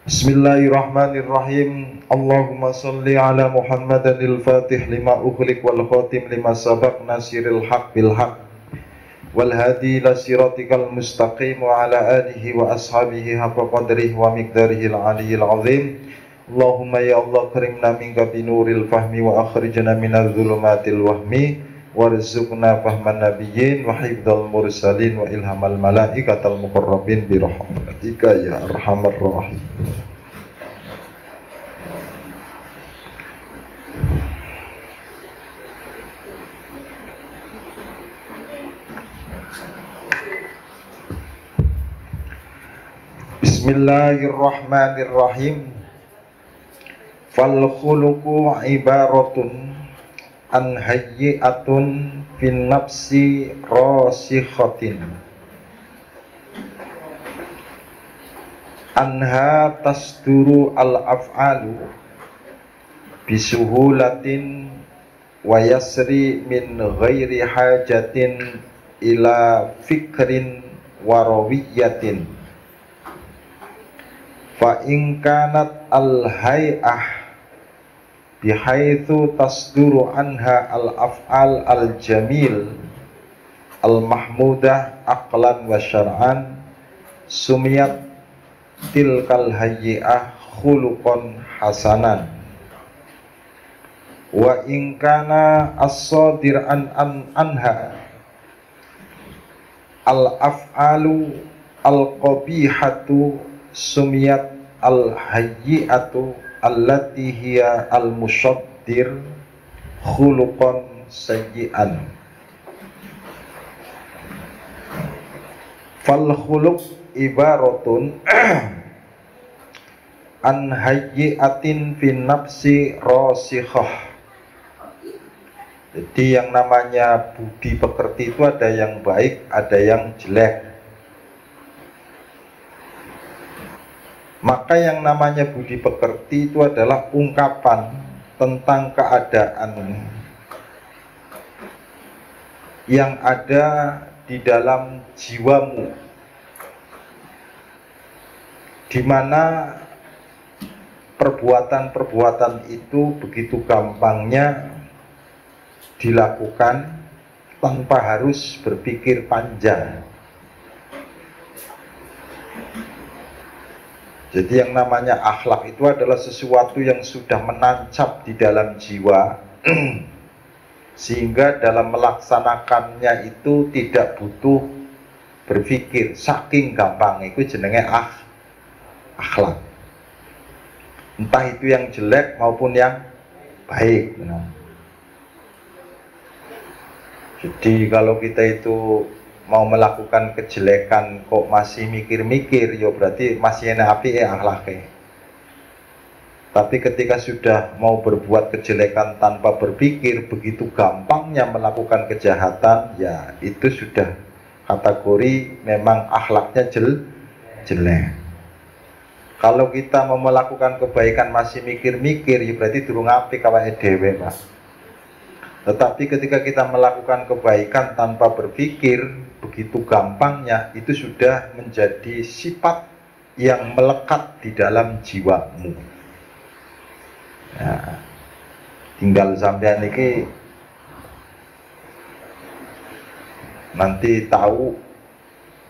Bismillahirrahmanirrahim. Allahumma salli ala Muhammadin fatih lima ukhliq wal khatim lima sabaq nasiril haq bil haq wal hadi ila siratikal mustaqim wa ala alihi wa ashabihi haqqa qadrihi wa miqdarihi al-aliyyil azim. Allahumma ya Allah karimna minka binuril fahmi wa akhrijna minadh dhulumatil wahmi warzuqna fahman nabiyyin wa hifdzal mursalin wa ilhamal malaikatal muqarrabin bi rahmatika ya arhamar rahim. Bismillahirrahmanirrahim. Fal khuluqu ibaratun an hayyi'atun fin nafsi rasikhatin anha tasduru al af'alu bisuhulatin wa yasri min ghairi hajatin ila fikrin wa rawiyatin fa in kanat al hay'ah bihaitsu tasduru anha al af'al al jamil al mahmudah aqlan wa syar'an sumiyat tilkal hayyi'ah khuluqan hasanan wa in kana as-sadir anha al af'alu al qabihatu sumiyat al hayyi'atu allati hiya al musaddir khuluqan sayyi'an. Fal khuluq ibaratun an hayyi'atin fin nafsi rasikhah. Jadi yang namanya budi pekerti itu ada yang baik, ada yang jelek. Maka yang namanya budi pekerti itu adalah ungkapan tentang keadaan yang ada di dalam jiwamu, di mana perbuatan-perbuatan itu begitu gampangnya dilakukan tanpa harus berpikir panjang. Jadi yang namanya akhlak itu adalah sesuatu yang sudah menancap di dalam jiwa sehingga dalam melaksanakannya itu tidak butuh berpikir, saking gampang. Itu jenenge akhlak. Entah itu yang jelek maupun yang baik. Jadi kalau kita itu mau melakukan kejelekan kok masih mikir-mikir, ya berarti masih enak api akhlaknya. Tapi ketika sudah mau berbuat kejelekan tanpa berpikir, begitu gampangnya melakukan kejahatan, ya itu sudah kategori memang akhlaknya jelek. Kalau kita mau melakukan kebaikan masih mikir-mikir, ya berarti durung apik awake dhewe, Pak. Tetapi ketika kita melakukan kebaikan tanpa berpikir, begitu gampangnya, itu sudah menjadi sifat yang melekat di dalam jiwamu. Nah, tinggal sampean ini nanti tahu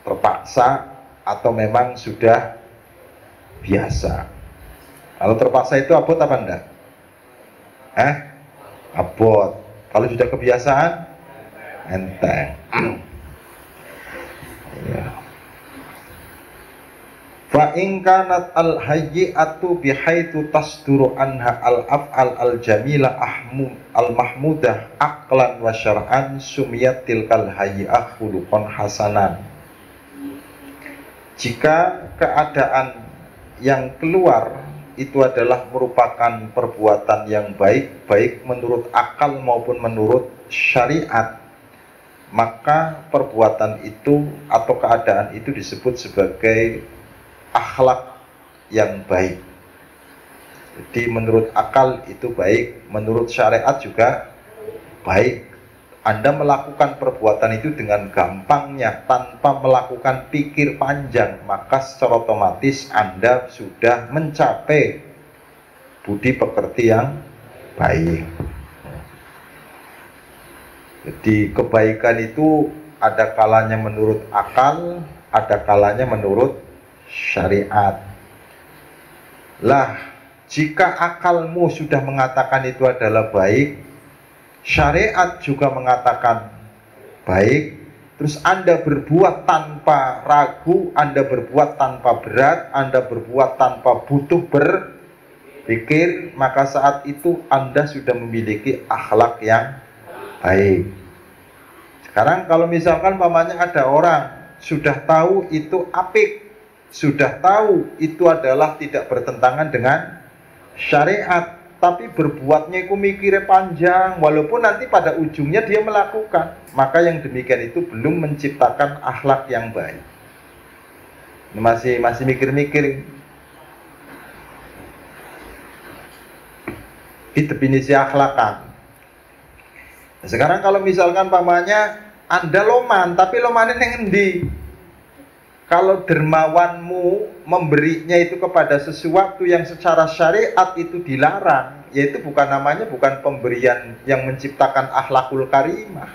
terpaksa atau memang sudah biasa. Kalau terpaksa itu abot apa enggak? Abot. Kalau sudah kebiasaan, enteng. Ya. Fa in kanat al hayyi'atu bihaitsu tasduru anha al af'al al jamila al mahmudah aqlan wa syar'an sumiyat tilkal hayyi'ah khuluqan hasanan. Jika keadaan yang keluar itu adalah merupakan perbuatan yang baik, baik menurut akal maupun menurut syariat, maka perbuatan itu atau keadaan itu disebut sebagai akhlak yang baik. Jadi menurut akal itu baik, menurut syariat juga baik. Anda melakukan perbuatan itu dengan gampangnya tanpa melakukan pikir panjang, maka secara otomatis Anda sudah mencapai budi pekerti yang baik. Jadi kebaikan itu ada kalanya menurut akal, ada kalanya menurut syariat. Lah, jika akalmu sudah mengatakan itu adalah baik, syariat juga mengatakan baik, terus Anda berbuat tanpa ragu, Anda berbuat tanpa berat, Anda berbuat tanpa butuh berpikir, maka saat itu Anda sudah memiliki akhlak yang baik. Sekarang kalau misalkan pamannya ada orang sudah tahu itu apik, sudah tahu itu adalah tidak bertentangan dengan syariat, tapi berbuatnya itu mikirnya panjang, walaupun nanti pada ujungnya dia melakukan, maka yang demikian itu belum menciptakan akhlak yang baik. Masih mikir-mikir. Itu definisi akhlakan. Sekarang kalau misalkan pamannya Anda loman, tapi lomannya yang endi? Kalau dermawanmu memberinya itu kepada sesuatu yang secara syariat itu dilarang, yaitu bukan pemberian yang menciptakan akhlakul karimah.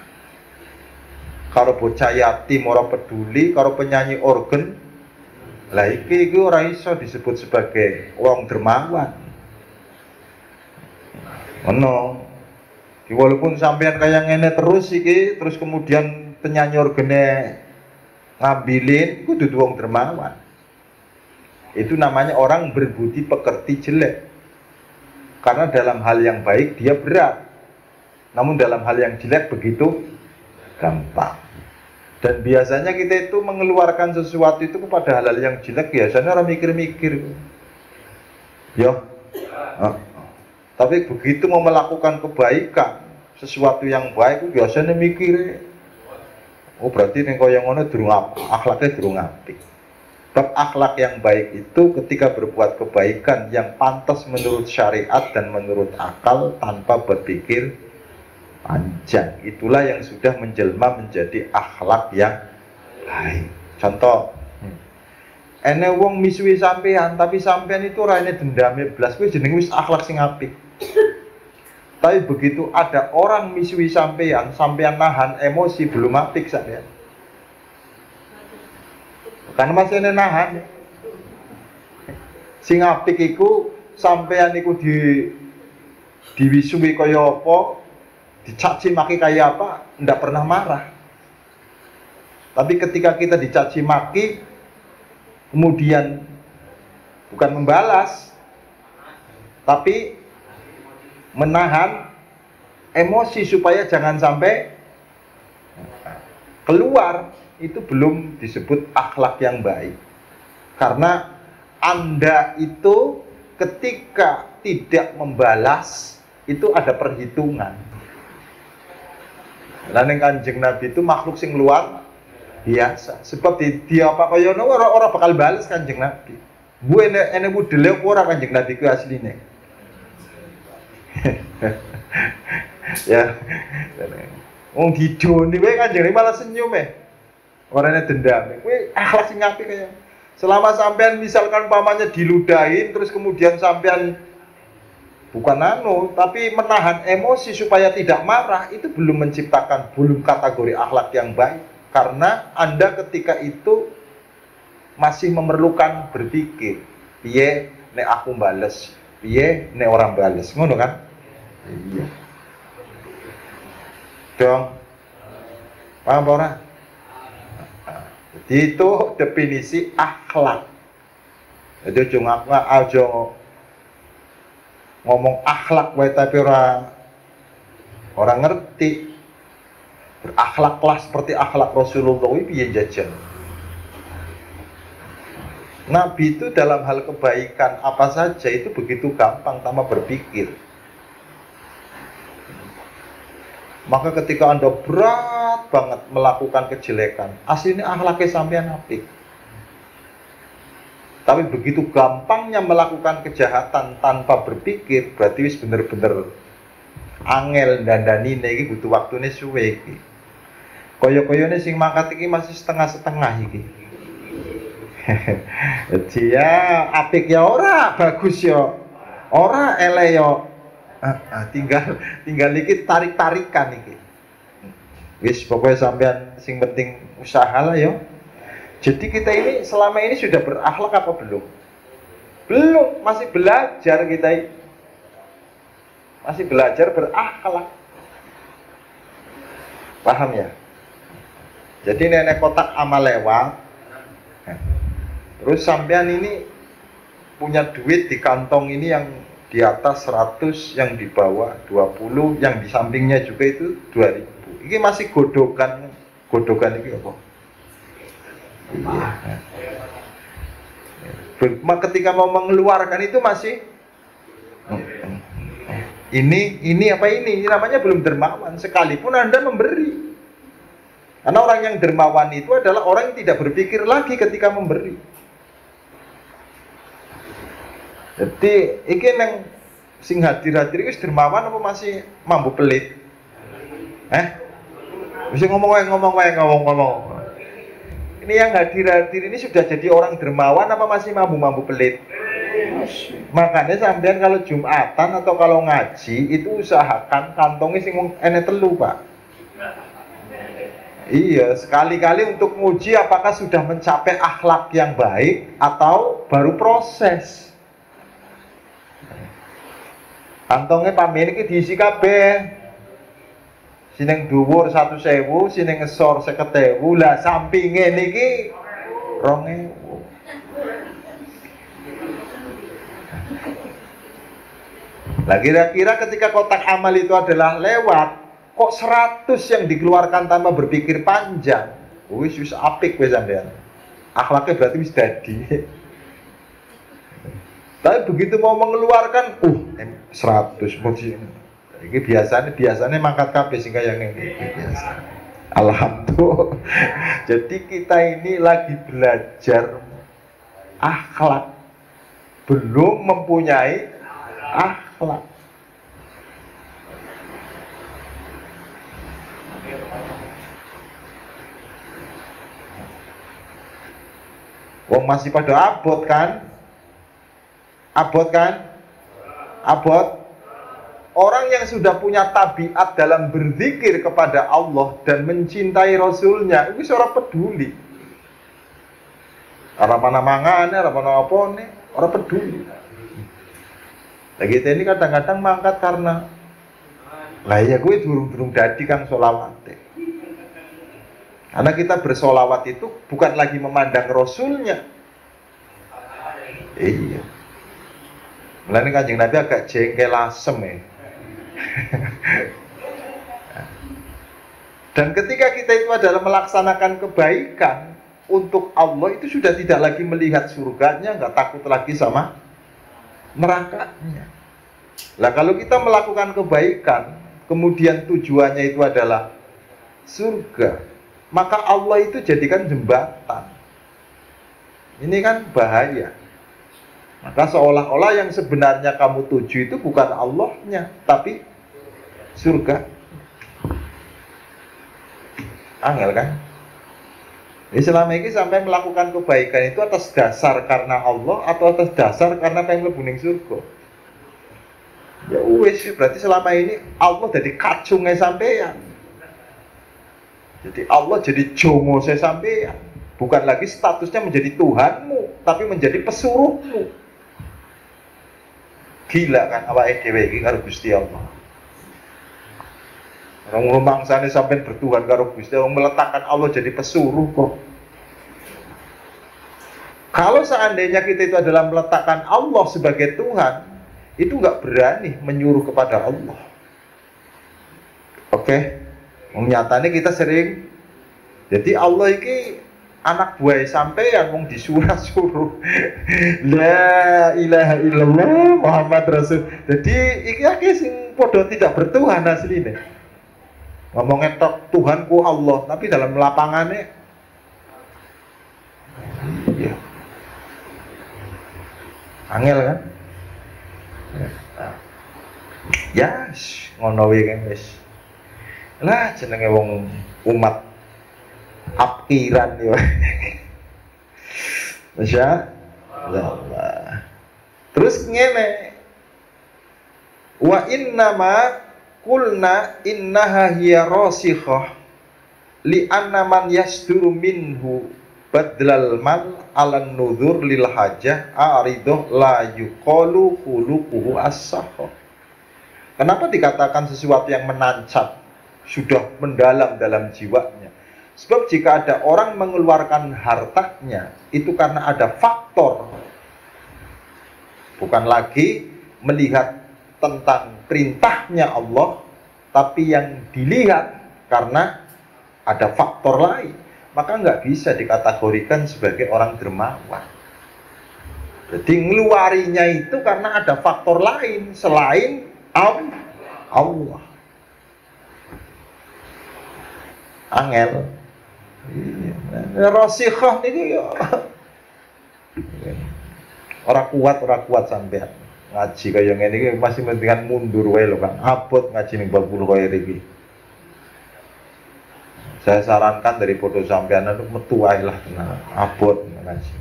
Kalau bocah yatim ora peduli, kalau penyanyi organ, lah iki ora iso disebut sebagai wong dermawan. Ono. Walaupun sampean kayak ngene terus iki, terus kemudian penyanyi organe ngambilin, kudu wong dermawan. Itu namanya orang berbudi pekerti jelek. Karena dalam hal yang baik dia berat, namun dalam hal yang jelek begitu gampang. Dan biasanya kita itu mengeluarkan sesuatu itu kepada hal-hal yang jelek, biasanya orang mikir-mikir. Ya. Tapi begitu mau melakukan kebaikan, sesuatu yang baik, biasanya mikir. Oh berarti nih kau yang ngono durung akhlaknya durung apik. Sebab akhlak yang baik itu ketika berbuat kebaikan yang pantas menurut syariat dan menurut akal tanpa berpikir panjang, itulah yang sudah menjelma menjadi akhlak yang baik. Contoh, ene wong misuwi sampean, tapi sampean itu raine dendame blas, kuwi jenenge wis akhlak sing apik. Tapi begitu ada orang misuwi sampean nahan emosi, belum apik sampean. Karena masih nahan. Sing apik iku sampean iku diwisui kaya apa, dicaci maki kaya apa, ndak pernah marah. Tapi ketika kita dicaci maki, kemudian bukan membalas, tapi menahan emosi supaya jangan sampai keluar, itu belum disebut akhlak yang baik. Karena Anda itu ketika tidak membalas itu ada perhitungan. Lan Kanjeng Nabi itu makhluk sing luar biasa. Sebab dia apa kaya ono ora bakal balas Kanjeng Nabi. Bu ene budele ora Kanjeng Nabi ku asline. Ya. Wong didoni wae Kanjeng Nabi malah senyum Orangnya dendam. Kowe akhlak sing apik kaya. Selama sampean misalkan pamannya diludahin terus kemudian sampean bukan tapi menahan emosi supaya tidak marah, itu belum kategori akhlak yang baik. Karena Anda ketika itu masih memerlukan berpikir, piye nek aku bales, piye nek orang bales, ngono kan? Iya. Dong. Paham apa ora? Jadi itu definisi akhlak. Jadi aja ngomong akhlak wae tapi orang ngerti. Berakhlaklah seperti akhlak Rasulullah itu piye jajan. Nabi itu dalam hal kebaikan apa saja itu begitu gampang tanpa berpikir. Maka ketika Anda berat banget melakukan kejelekan, aslinya akhlaknya sampean apik. Tapi begitu gampangnya melakukan kejahatan tanpa berpikir, berarti wis bener-bener angel dandanine iki butuh waktune suwe iki. Kaya-kayane sing mangkat iki masih setengah-setengah iki. Dia apik ya ora, bagus ya ora, elek ya tinggal iki tarik-tarikan iki. Wis pokoknya sampean sing penting usaha lah ya. Jadi kita ini selama ini sudah berakhlak apa belum? Belum, masih belajar kita ini. Masih belajar berakhlak. Paham ya? Jadi nenek kotak amal lewat. Terus sampean ini punya duit di kantong ini yang di atas 100, yang di bawah 20, yang di sampingnya juga itu 2000. Ini masih godokan ini apa? Ketika mau mengeluarkan itu masih ini apa ini namanya belum dermawan, sekalipun Anda memberi. Karena orang yang dermawan itu adalah orang yang tidak berpikir lagi ketika memberi. Jadi iki neng sing hadir-hadir wis dermawan apa masih mampu pelit? Mesti ngomong. Ini yang hadir-hadir ini sudah jadi orang dermawan apa masih mampu pelit? Makanya sampean kalau Jumatan atau kalau ngaji itu usahakan kantongnya sing ene telu, Pak. Iya, sekali-kali untuk menguji apakah sudah mencapai akhlak yang baik atau baru proses. Kantongnya pamen iki diisi kabeh. Sineng dhuwur 1.000, sineng ngesor 50.000, lah sampinge niki 2.000. Lah kira-kira ketika kotak amal itu adalah lewat, kok 100 yang dikeluarkan tanpa berpikir panjang. Wis apik wis sampean. Akhlaknya berarti wis dadi. Tapi begitu mau mengeluarkan, 100 mesti. Ini biasanya mangkat kabeh sehingga yang ini biasa. Alhamdulillah. Jadi kita ini lagi belajar akhlak, belum mempunyai akhlak. Wong masih pada abot kan? Abot. Orang yang sudah punya tabiat dalam berzikir kepada Allah dan mencintai Rasulnya, itu seorang peduli. Orang mana mangane, orang mana apa nih, orang peduli. Lagi kita ini kadang-kadang mangkat karena, lah ya gue durung dadi kang solawate. Karena kita bersolawat itu bukan lagi memandang Rasulnya. Iya. Mulane Kanjeng Nabi agak jengkel asem ya. Dan ketika kita itu adalah melaksanakan kebaikan untuk Allah, itu sudah tidak lagi melihat surganya, nggak takut lagi sama nerakanya. Lah kalau kita melakukan kebaikan, kemudian tujuannya itu adalah surga, maka Allah itu jadikan jembatan. Ini kan bahaya. Maka seolah-olah yang sebenarnya kamu tuju itu bukan Allahnya, tapi surga. Angel kan? Jadi selama ini sampai melakukan kebaikan itu atas dasar karena Allah atau atas dasar karena pengen mlebu ning surga. Ya wis, berarti selama ini Allah jadi kacungnya sampean. Jadi Allah jadi jongo saya sampean. Bukan lagi statusnya menjadi Tuhanmu, tapi menjadi pesuruhmu. Gila kan awake dhewe iki karo Gusti Allah. Orang rumangsane sampean bertuhan karo Gusti Allah, meletakkan Allah jadi pesuruh kok. Kalau seandainya kita itu adalah meletakkan Allah sebagai Tuhan, itu nggak berani menyuruh kepada Allah. Oke? Nyatanya kita sering, jadi Allah ini anak buah sampean wong disuruh la ilaha illallah Muhammad Rasul. Jadi iki akeh sing padha tidak bertuhan asline. Ngomongnya tok Tuhanku Allah, tapi dalam lapangannya ya. Angel kan? Ya, ngono wae kan wis. Lah jenenge wong umat apkiran yo. Masya Allah. Terus ngene. Wa innama qulna innaha hiya rasikhah li anna man yasduru minhu badlal mal ala nudhur lil hajah aridoh la yuqalu khuluquhu as-sahah. Kenapa dikatakan sesuatu yang menancap, sudah mendalam dalam jiwanya? Sebab jika ada orang mengeluarkan hartanya, itu karena ada faktor. Bukan lagi melihat tentang perintahnya Allah, tapi yang dilihat karena ada faktor lain. Maka nggak bisa dikategorikan sebagai orang dermawan. Jadi ngeluarinya itu karena ada faktor lain selain Allah. Angel. Rasikhah ini ya. Orang kuat sampean. Ngaji kaya ngene iki masih mendingan mundur wae lho Kang. Abot ngaji ning babul kaya iki. Saya sarankan dari foto sampean itu metu wae lah tenan. Abot ngaji.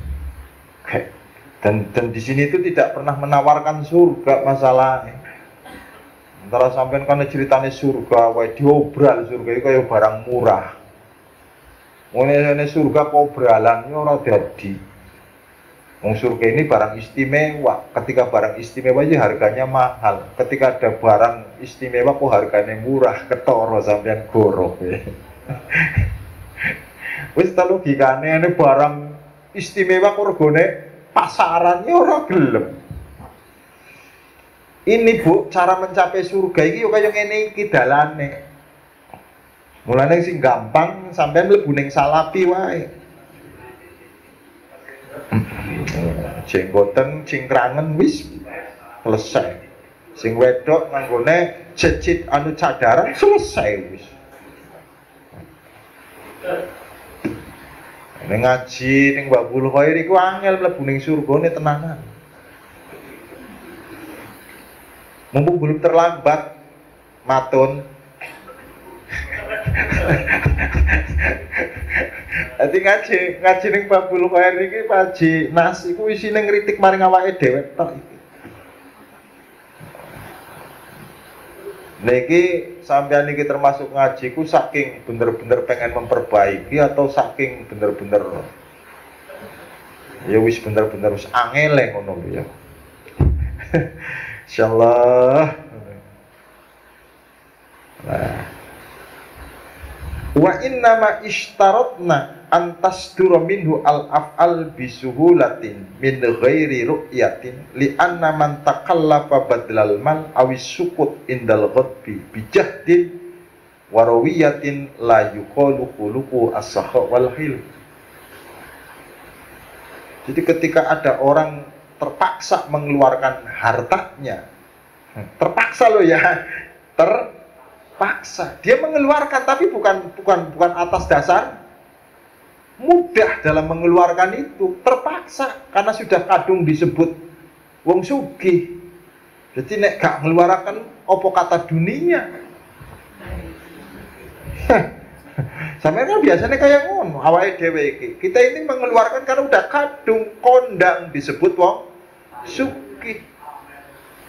Dan di sini itu tidak pernah menawarkan surga masalahnya. Antara sampean kan ceritane surga wae diobral, surga itu kaya barang murah. Ngene surga kok obralan ora dadi. Wong surga ini barang istimewa. Ketika barang istimewa aja harganya mahal. Ketika ada barang istimewa kok harganya murah, ketoro sampean goro. Wis ta logikane ini barang istimewa kok regane pasarannya ora gelem. Ini Bu, cara mencapai surga iki yo kaya ngene iki dalane. Mulane sing gampang sampean mlebu ning salapi wae. Jenggoten cingkrangen wis selesai. Sing wedok nganggone jejit anu cadaran selesai wis. Ning ngaji ning Babul Khair iku angel mlebu ning surgane tenanan. Mumpung belum terlambat matun. Dadi ngaji ning Babul Khair iki Paji Nas iku isine ngritik maring awake dhewe tok iki. Niki sampeyan iki termasuk ngajiku saking bener-bener pengen memperbaiki atau saking bener-bener ya wis bener-bener wis angele ngono lho ya. Insyaallah. Nah. Wa innama ishtaratna antasdura minhu al-af'al bisuhulatin min ghairi ru'yatin li anna man takallafa badlal mal awis sukut indal ghadbi bijahdin warawiyatin la yuqalu khuluqu as-sakha wal hil. Jadi ketika ada orang terpaksa mengeluarkan hartanya, terpaksa loh ya, terpaksa dia mengeluarkan, tapi bukan atas dasar mudah dalam mengeluarkan itu, terpaksa karena sudah kadung disebut wong sugih. Jadi nek gak mengeluarkan opo kata dunia. Sampai kan biasanya kayak ngono awake dhewe iki. Kita ini mengeluarkan karena udah kadung kondang disebut wong sugih.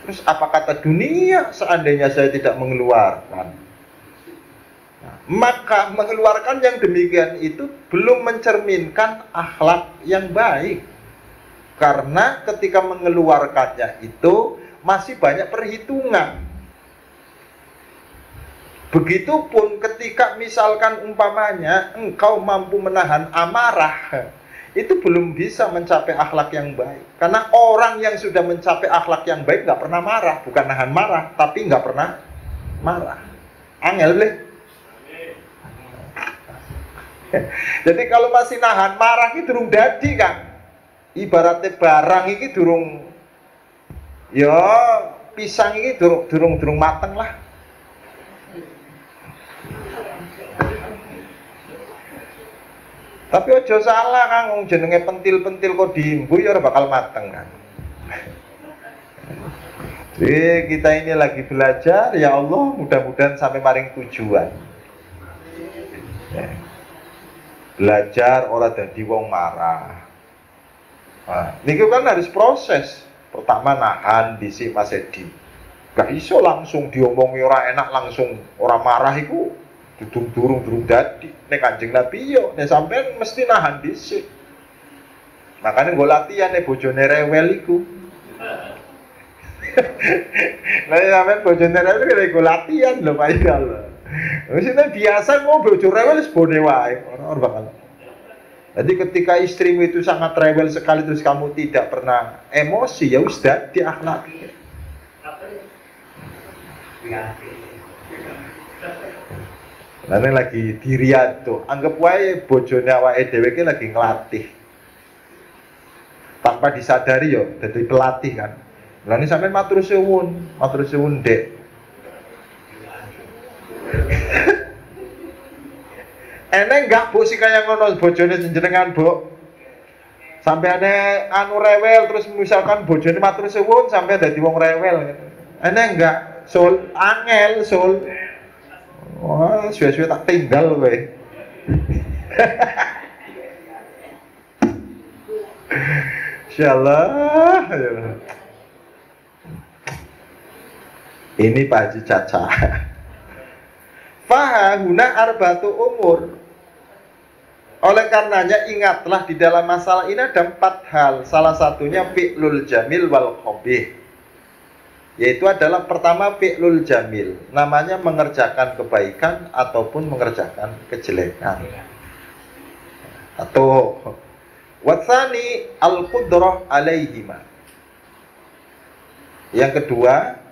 Terus apa kata dunia seandainya saya tidak mengeluarkan? Nah, maka mengeluarkan yang demikian itu belum mencerminkan akhlak yang baik. Karena ketika mengeluarkannya itu masih banyak perhitungan. Begitupun ketika misalkan umpamanya engkau mampu menahan amarah, itu belum bisa mencapai akhlak yang baik. Karena orang yang sudah mencapai akhlak yang baik nggak pernah marah, bukan nahan marah, tapi nggak pernah marah. Angel leh. Jadi kalau masih nahan marah itu durung dadi kan. Ibaratnya barang ini durung, ya pisang ini durung mateng lah. Tapi ojo salah Kang, jenenge pentil-pentil kok diimbu ya ora bakal mateng kan. Kita ini lagi belajar, ya Allah, mudah-mudahan sampai maring tujuan. Ya. Belajar orang dadi wong marah. Nah, ini kan harus proses. Pertama nahan dhisik Mas Edi. Gak iso langsung diomongi ora enak langsung orang marah iku durung dadi. Nek Kanjeng Nabi yo, nek sampean mesti nahan dhisik. Makanya gue latihan nek bojone rewel iku. Nah, sampean bojone rewel gue latihan lho Pak Allah. Maksudnya biasa mau bojo rewel sebone wae, orang bakal. Jadi ketika istrimu itu sangat rewel sekali terus kamu tidak pernah emosi, ya wis dadi akhlak. Nanti lagi diriat tuh, anggap wae bojone awake dhewe iki lagi ngelatih. Tanpa disadari yo, jadi pelatih kan. Lah ini sampean matur suwun Dek. Eneng enggak Bu sih kayak ngono bojone jenengan Bu? Sampai anu rewel terus misalkan bojone matur suwun sampai dadi wong rewel gitu. Eneng enggak? Sul angel sul. Wah, suwe-suwe tak tinggal kowe. Insyaallah. Ini Pak Haji Caca. Fahahuna arbatu umur. Oleh karenanya ingatlah di dalam masalah ini ada 4 hal. Salah satunya fi'lul jamil wal qabih. Yaitu adalah pertama fi'lul jamil. Namanya mengerjakan kebaikan ataupun mengerjakan kejelekan. Atau watsani al-qudrah alaihima. Yang kedua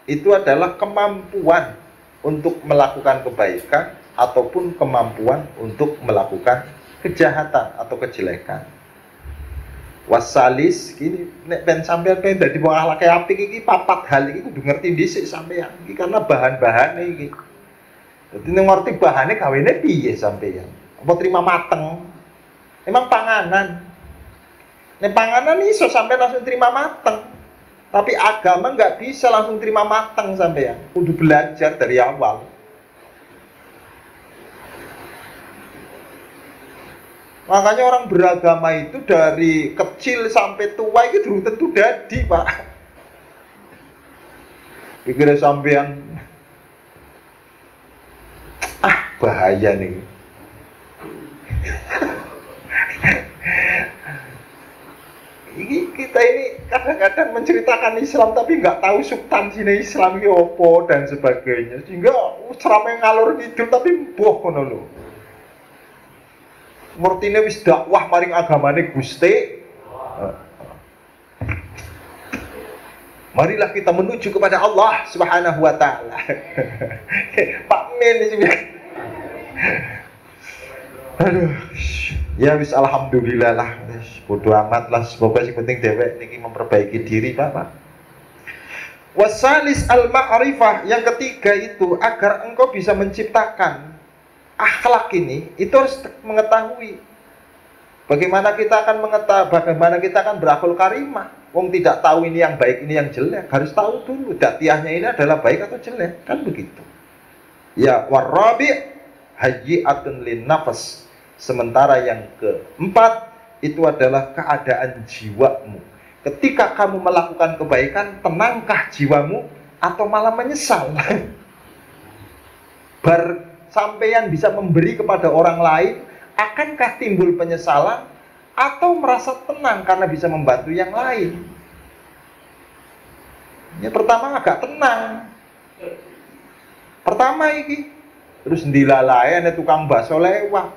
itu adalah kemampuan untuk melakukan kebaikan ataupun kemampuan untuk melakukan kejahatan atau kejelekan. Wasalis gini nek ben sampean pengen dadi wong akhlake apik iki 4 hal iki kudu ngerti dhisik sampean iki karena bahan-bahane iki. Dadi nek ngerti bahane gawene piye sampean? Apa terima mateng? Emang panganan. Nek panganan iso sampean langsung terima mateng. Tapi agama nggak bisa langsung terima matang sampean. Kudu belajar dari awal. Makanya orang beragama itu dari kecil sampai tua itu belum tentu dadi, Pak. Pikirnya sampean bahaya nih. Kita ini kadang-kadang menceritakan Islam tapi nggak tahu substansinya Islam ini opo dan sebagainya, sehingga ceramah ngalur ngidul tapi boh kono lho. Ngertine wis dakwah maring agamane Gusti. Marilah kita menuju kepada Allah Subhanahu wa taala. Pak Men ini. Aduh. Ya wis alhamdulillah lah. Bodoh amat lah, semoga sing penting dewek niki memperbaiki diri, Pak. Wasalis al-ma'rifah, yang ketiga itu agar engkau bisa menciptakan akhlak ini, itu harus mengetahui bagaimana kita akan berakhlak karimah. Wong tidak tahu ini yang baik, ini yang jelek, harus tahu dulu datiahnya ini adalah baik atau jelek, kan begitu. Ya warabi' hayyi'atun lin nafas. Sementara yang keempat itu adalah keadaan jiwamu. Ketika kamu melakukan kebaikan, tenangkah jiwamu atau malah menyesal? Sampeyan bisa memberi kepada orang lain, akankah timbul penyesalan atau merasa tenang karena bisa membantu yang lain? Ya pertama agak tenang. Pertama iki terus ndilalai ada tukang bakso lewat.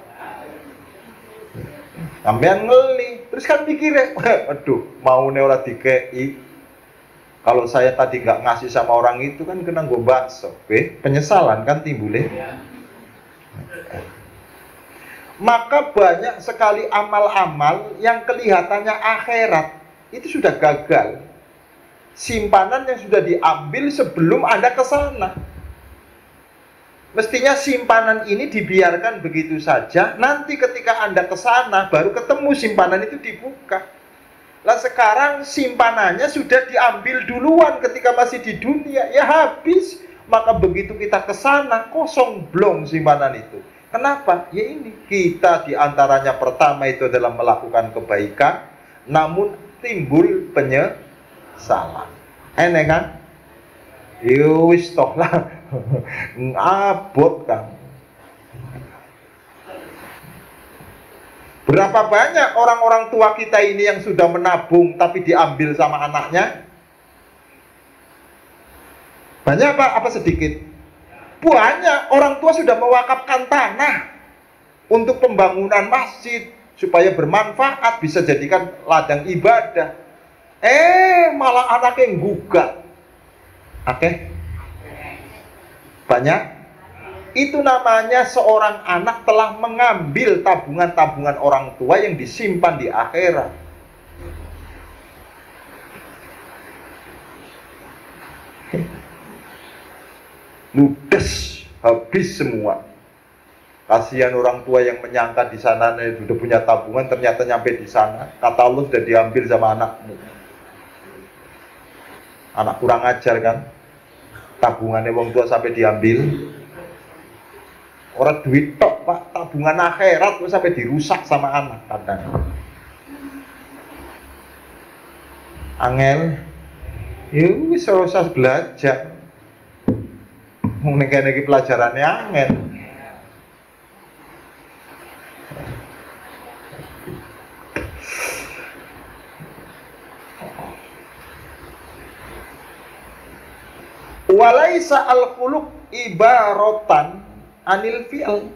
Sampean ngeli, terus kan mikirnya, aduh, mau ora dikei. Kalau saya tadi nggak ngasih sama orang itu kan kena gue bakso, penyesalan kan timbulnya. Maka banyak sekali amal-amal yang kelihatannya akhirat itu sudah gagal. Simpanan yang sudah diambil sebelum Anda ke sana. Mestinya simpanan ini dibiarkan begitu saja. Nanti ketika Anda ke sana baru ketemu simpanan itu dibuka. Lah sekarang simpanannya sudah diambil duluan ketika masih di dunia, ya habis. Maka begitu kita ke sana, kosong blong simpanan itu. Kenapa? Ya ini, kita diantaranya pertama itu adalah melakukan kebaikan, namun timbul penyesalan. Enak kan? Yowis toh lah, ngabot kan. Berapa banyak orang-orang tua kita ini yang sudah menabung tapi diambil sama anaknya? Banyak apa sedikit? Banyak. Orang tua sudah mewakafkan tanah untuk pembangunan masjid supaya bermanfaat, bisa jadikan ladang ibadah. Malah anaknya yang gugat. Oke? Banyak. Itu namanya seorang anak telah mengambil tabungan-tabungan orang tua yang disimpan di akhirat. Ludes, habis semua. Kasihan orang tua yang menyangka di sana sudah punya tabungan, ternyata nyampe di sana, kata Allah sudah diambil sama anakmu. Anak kurang ajar kan? Tabungannya orang tua sampai diambil. Orang duit tok pak, tabungan akhirat sampai dirusak sama anak kadang. Angel, yuk usah belajar. Mungkin lagi pelajarannya angel. Walaisa al-khuluq ibaratan anil fi'l.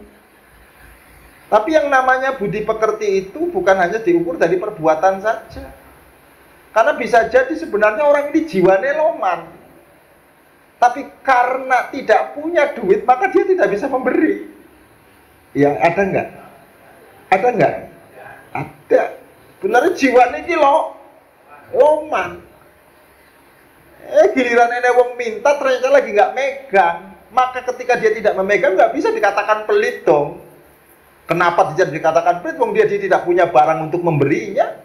Tapi yang namanya budi pekerti itu bukan hanya diukur dari perbuatan saja. Karena bisa jadi sebenarnya orang ini jiwanya loman, tapi karena tidak punya duit, maka dia tidak bisa memberi. Ya, ada enggak? Ada enggak? Ada. Benar jiwanya ini loman. Giliran ini wong minta ternyata lagi nggak megang. Maka ketika dia tidak memegang, nggak bisa dikatakan pelit dong. Kenapa tidak dikatakan pelit? Wong dia tidak punya barang untuk memberinya.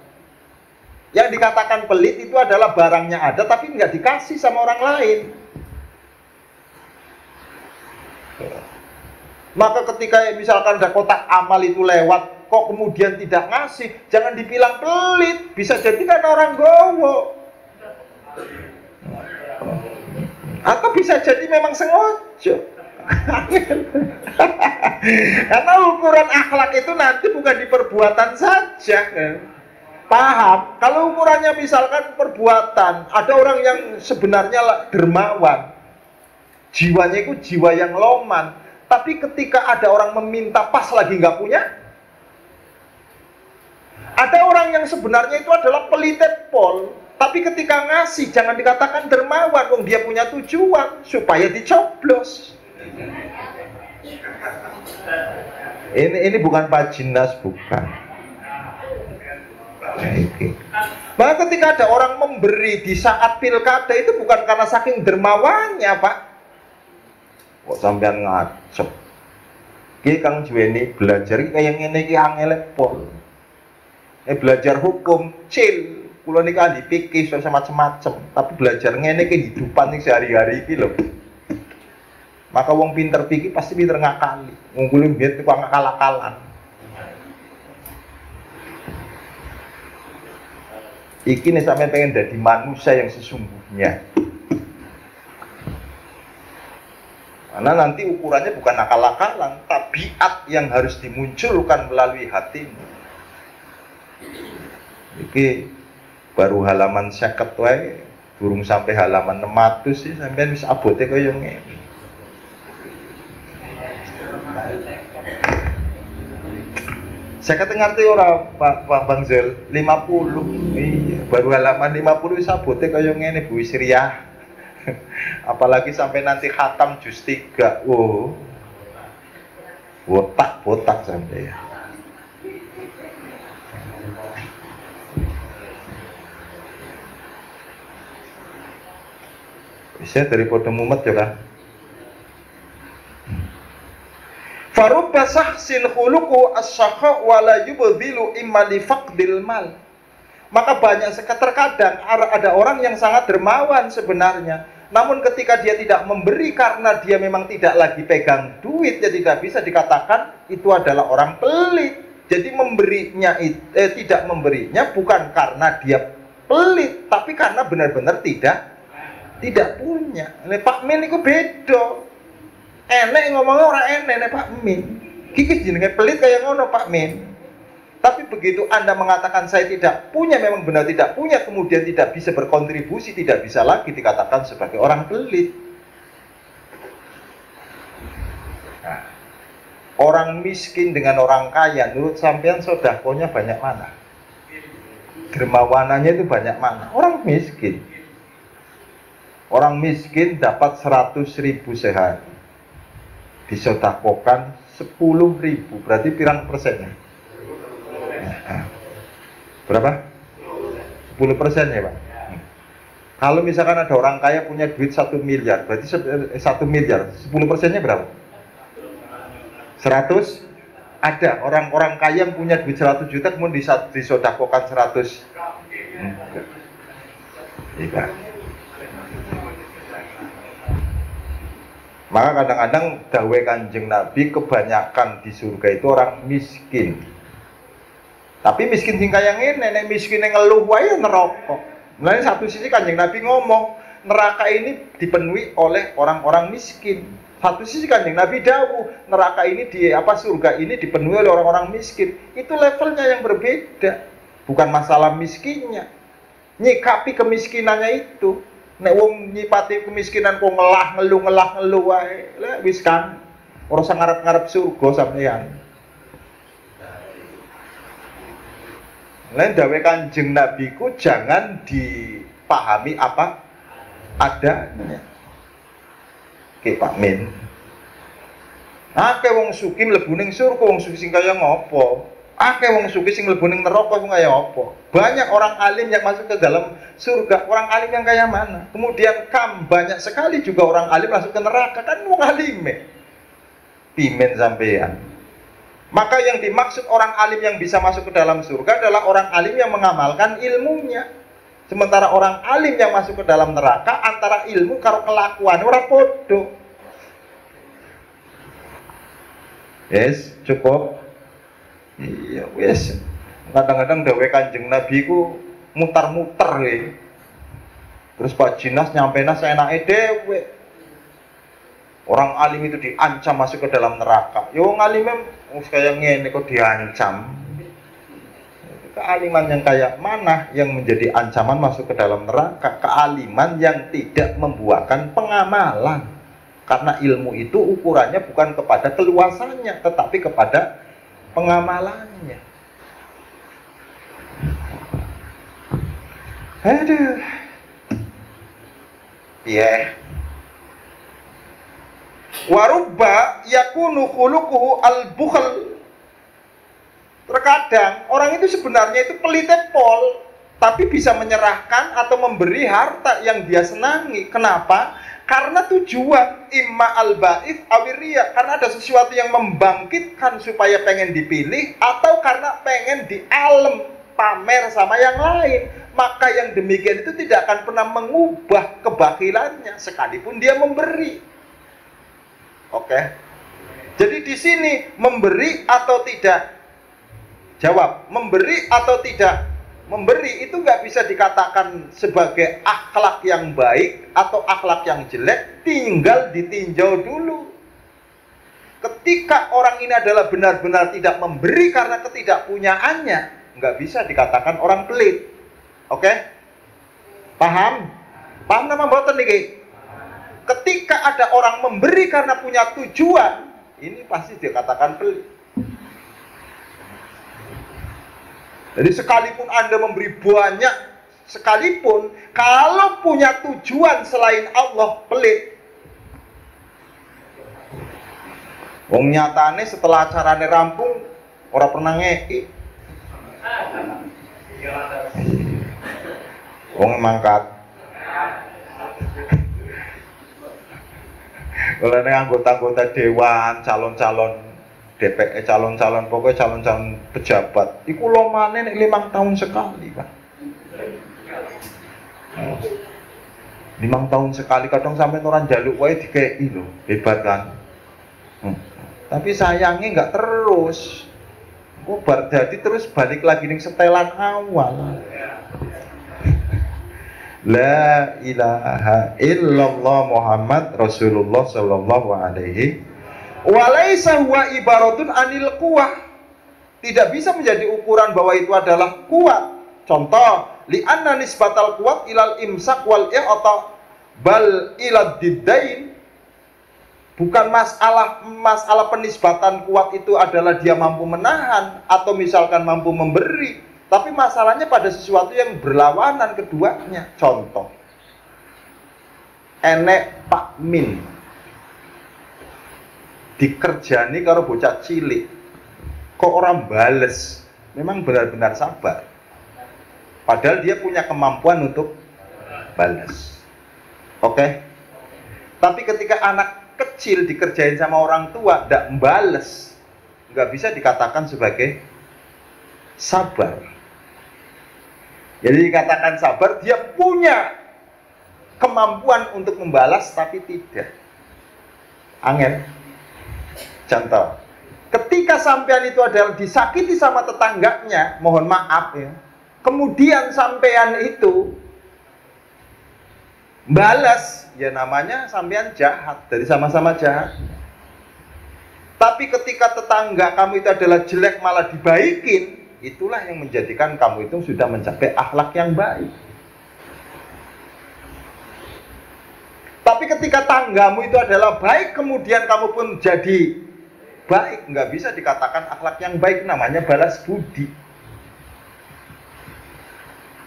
Yang dikatakan pelit itu adalah barangnya ada, tapi nggak dikasih sama orang lain. Maka ketika misalkan ada kotak amal itu lewat, kok kemudian tidak ngasih, jangan dibilang pelit, bisa jadi kan orang gowo, atau bisa jadi memang sengaja. Karena ukuran akhlak itu nanti bukan di perbuatan saja, paham? Kalau ukurannya misalkan perbuatan, ada orang yang sebenarnya dermawan, jiwanya itu jiwa yang loman, tapi ketika ada orang meminta pas lagi nggak punya. Ada orang yang sebenarnya itu adalah pelitet pol, tapi ketika ngasih jangan dikatakan dermawan, wong dia punya tujuan supaya dicoblos. Ini bukan pajinas, bukan. Maka ketika ada orang memberi di saat pilkada itu bukan karena saking dermawannya, Pak. Kok sampean ngacep? Ki Kang Juweni belajar kayak ngene iki angel pol. Belajar hukum chill, kula niki ahli fikih macam-macam, tapi belajar ngene kehidupan ning sehari-hari iki lho. Maka wong pinter fikih pasti pinter ngakali. Wong kula mbiyen kok ngakal-akalan. Iki nih sampeyan pengen jadi manusia yang sesungguhnya. Karena nanti ukurannya bukan akal-akalan, tabiat yang harus dimunculkan melalui hatimu. Iki baru halaman 50 wae, durung sampai halaman 600 sih sampean wis abote kaya ngene. Saya ngerti ora Pak Bang Zel 50. Iya, baru halaman 50 wis abote kaya ngene Bu Sriah. Apalagi sampai nanti khatam juz 3. Wow. Botak sampai ya. Bisa daripada mumet ya kan. Farubba sahsin khuluqu as-sakha wa la yubdhilu imma li faqdil mal. Maka terkadang ada orang yang sangat dermawan sebenarnya, namun ketika dia tidak memberi karena dia memang tidak lagi pegang duit, ya tidak bisa dikatakan itu adalah orang pelit. Jadi tidak memberinya bukan karena dia pelit, tapi karena benar-benar tidak punya. Pak Min itu beda. Enek ngomongnya orang enek Pak Min. Kiki jenenge pelit kayak ngono Pak Min. Tapi begitu Anda mengatakan saya tidak punya, memang benar tidak punya, kemudian tidak bisa berkontribusi, tidak bisa lagi dikatakan sebagai orang pelit. Nah, orang miskin dengan orang kaya, menurut sampean sedekahnya banyak mana? Dermawanannya itu banyak mana? Orang miskin. Orang miskin dapat 100.000 sehari, disedekahkan 10.000, berarti pirang persennya? Berapa? 10% ya Pak. Kalau misalkan ada orang kaya punya duit 1 miliar, berarti 1 miliar 10%-nya berapa? 100. Ada orang-orang kaya yang punya duit 100 juta kemudian disedekahkan 100. Iya. Maka kadang-kadang dawuh Kanjeng Nabi, kebanyakan di surga itu orang miskin. Tapi miskin sing kaya ngene, nek miskin yang ngeluh wae neraka. Mulane satu sisi Kanjeng Nabi ngomong, neraka ini dipenuhi oleh orang-orang miskin. Satu sisi Kanjeng Nabi dawuh, neraka ini surga ini dipenuhi oleh orang-orang miskin. Itu levelnya yang berbeda. Bukan masalah miskinnya. Nyikapi kemiskinannya itu. Nek wong nyipati kemiskinan kok ngeluh wae. Lah wis kan. Ora usah ngarep-ngarep surga sampeyan. Lain dawe Kanjeng Nabi ku jangan dipahami apa adanya. Oke Pak Min. Akeh wong sugih mlebu ning surga, wong sugih sing kaya ngopo? Akeh wong sugih sing mlebu ning neraka sing kaya apa? Banyak orang alim yang masuk ke dalam surga. Orang alim yang kaya mana? Kemudian banyak sekali juga orang alim masuk ke neraka, kan wong alime. Pimen sampean. Maka yang dimaksud orang alim yang bisa masuk ke dalam surga adalah orang alim yang mengamalkan ilmunya. Sementara orang alim yang masuk ke dalam neraka antara ilmu karo kelakuan ora podo. Yes, cukup. Iya, wes. Kadang-kadang dawe Kanjeng Nabi ku mutar-muter ya. Terus Pak Jinas nyampe enake dhewe. Orang alim itu diancam masuk ke dalam neraka. Ya wong alim kayak ngene kok diancam. Kealiman yang kayak mana yang menjadi ancaman masuk ke dalam neraka? Kealiman yang tidak membuahkan pengamalan. Karena ilmu itu ukurannya bukan kepada keluasannya, tetapi kepada pengamalannya. Aduh. Yeah. Warubba yakunu khuluquhu al-bukhl. Terkadang orang itu sebenarnya itu pelite pol, tapi bisa menyerahkan atau memberi harta yang dia senangi. Kenapa? Karena tujuan imma al-ba'ith awiriya, karena ada sesuatu yang membangkitkan supaya pengen dipilih, atau karena pengen dialem pamer sama yang lain. Maka yang demikian itu tidak akan pernah mengubah kebakilannya sekalipun dia memberi. Oke. Jadi di sini memberi atau tidak? Jawab, memberi atau tidak? Memberi itu nggak bisa dikatakan sebagai akhlak yang baik atau akhlak yang jelek, tinggal ditinjau dulu. Ketika orang ini adalah benar-benar tidak memberi karena ketidakpunyaannya, nggak bisa dikatakan orang pelit. Oke? Paham? Paham nama mboten niki? Ketika ada orang memberi karena punya tujuan, ini pasti dikatakan pelit. Jadi sekalipun Anda memberi banyak, sekalipun kalau punya tujuan selain Allah, pelit. Wong nyatane setelah acarane rampung, orang pernah ngeki. Wong mangkat. Kalau ini anggota-anggota dewan, calon-calon DPR, calon-calon pokoknya calon-calon pejabat, iku lomane nek 5 tahun sekali, Pak. 5 tahun sekali kadang sampai orang jaluk wae dikei lho, hebat kan. Tapi sayangnya nggak terus. Kok bar jadi terus balik lagi ning setelan awal. La ilaha illallah Muhammad Rasulullah sallallahu alaihi walaysa huwa ibaratun anil quwwah. Tidak bisa menjadi ukuran bahwa itu adalah kuat. Contoh, li'anna nisbatal kuat ilal imsak wal i'ta bal ilad diddain. Bukan masalah penisbatan kuat itu adalah dia mampu menahan atau misalkan mampu memberi, tapi masalahnya pada sesuatu yang berlawanan keduanya. Contoh, enek Pak Min dikerjani karo bocah cilik, kok orang bales, memang benar-benar sabar. Padahal dia punya kemampuan untuk balas. Oke? Tapi ketika anak kecil dikerjain sama orang tua tidak membales, nggak bisa dikatakan sebagai sabar. Jadi dikatakan sabar, dia punya kemampuan untuk membalas tapi tidak. Angel. Contoh, ketika sampean itu adalah disakiti sama tetangganya, mohon maaf ya, kemudian sampean itu balas, ya namanya sampean jahat, dari sama-sama jahat. Tapi ketika tetangga kamu itu adalah jelek malah dibaikin, itulah yang menjadikan kamu itu sudah mencapai akhlak yang baik. Tapi ketika tanggamu itu adalah baik, kemudian kamu pun jadi baik, nggak bisa dikatakan akhlak yang baik, namanya balas budi.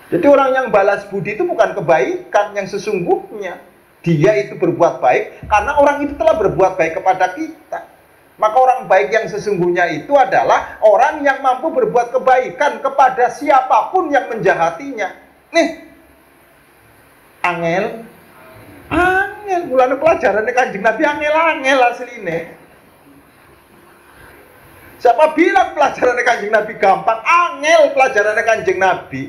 Jadi orang yang balas budi itu bukan kebaikan yang sesungguhnya. Dia itu berbuat baik karena orang itu telah berbuat baik kepada kita. Maka orang baik yang sesungguhnya itu adalah orang yang mampu berbuat kebaikan kepada siapapun yang menjahatinya. Nih, angel, mulanya pelajarannya Kanjeng Nabi angel asline. Siapa bilang pelajarannya Kanjeng Nabi gampang? Angel pelajarannya Kanjeng Nabi.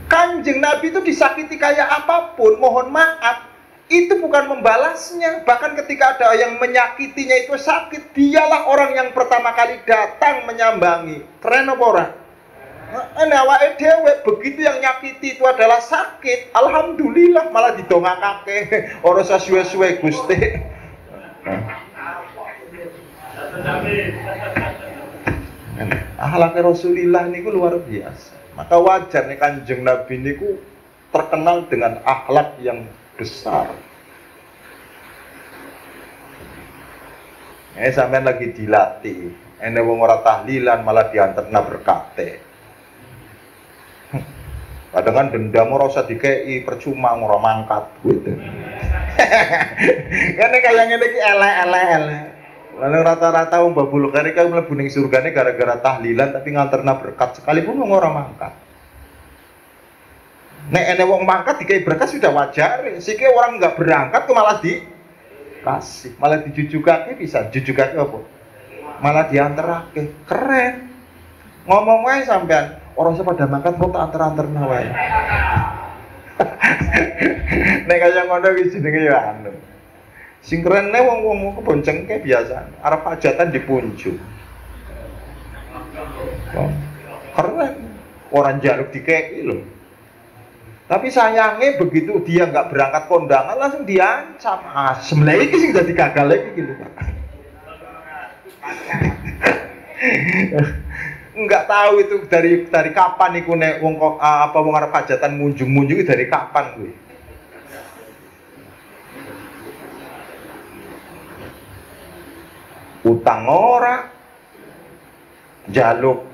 Kanjeng Nabi itu disakiti kayak apapun, mohon maaf, itu bukan membalasnya. Bahkan ketika ada yang menyakitinya itu sakit, dialah orang yang pertama kali datang menyambangi. Keren apa ora? Awake dhewe begitu yang nyakiti itu adalah sakit, alhamdulillah malah didongakake ora sasuwe-suwe Gusti. Akhlak Rasulullah niku luar biasa. Maka wajar nih Kanjeng Nabi niku terkenal dengan akhlak yang besar. Sampean lagi dilatih, ene wong ora tahlilan malah diantarna berkate. Kadang kan dendam ora usah dikei, percuma ora mangkat gitu. Kene kaya ngene iki elek-elek. Lalu rata-rata wong babul kari kan mlebu ning surgane gara-gara tahlilan tapi nganterna berkat, sekalipun wong ora mangkat. Nek ene wong mangkat dikai berkat sudah wajar. Sike orang enggak berangkat kok malah dikasih, malah dijujugake, bisa jujugake apa? Malah dianterake. Keren. Ngomong wae sampean, orang pada mangkat kok tak anter-anterna wae. Nek kaya ngono iki jenenge ya anu. Sing kerene wong-wong keboncengke biasa, arep hajatan dipunjuk. Keren, orang jaluk dikei loh. Tapi sayangnya begitu dia nggak berangkat kondangan langsung diancam. Sebenarnya ini sing dadi gagal lagi gitu Pak. Nggak tahu itu dari kapan iku nek wong wong arep hajatan munjung-munjung dari kapan kuwi. Utang ora, jaluk.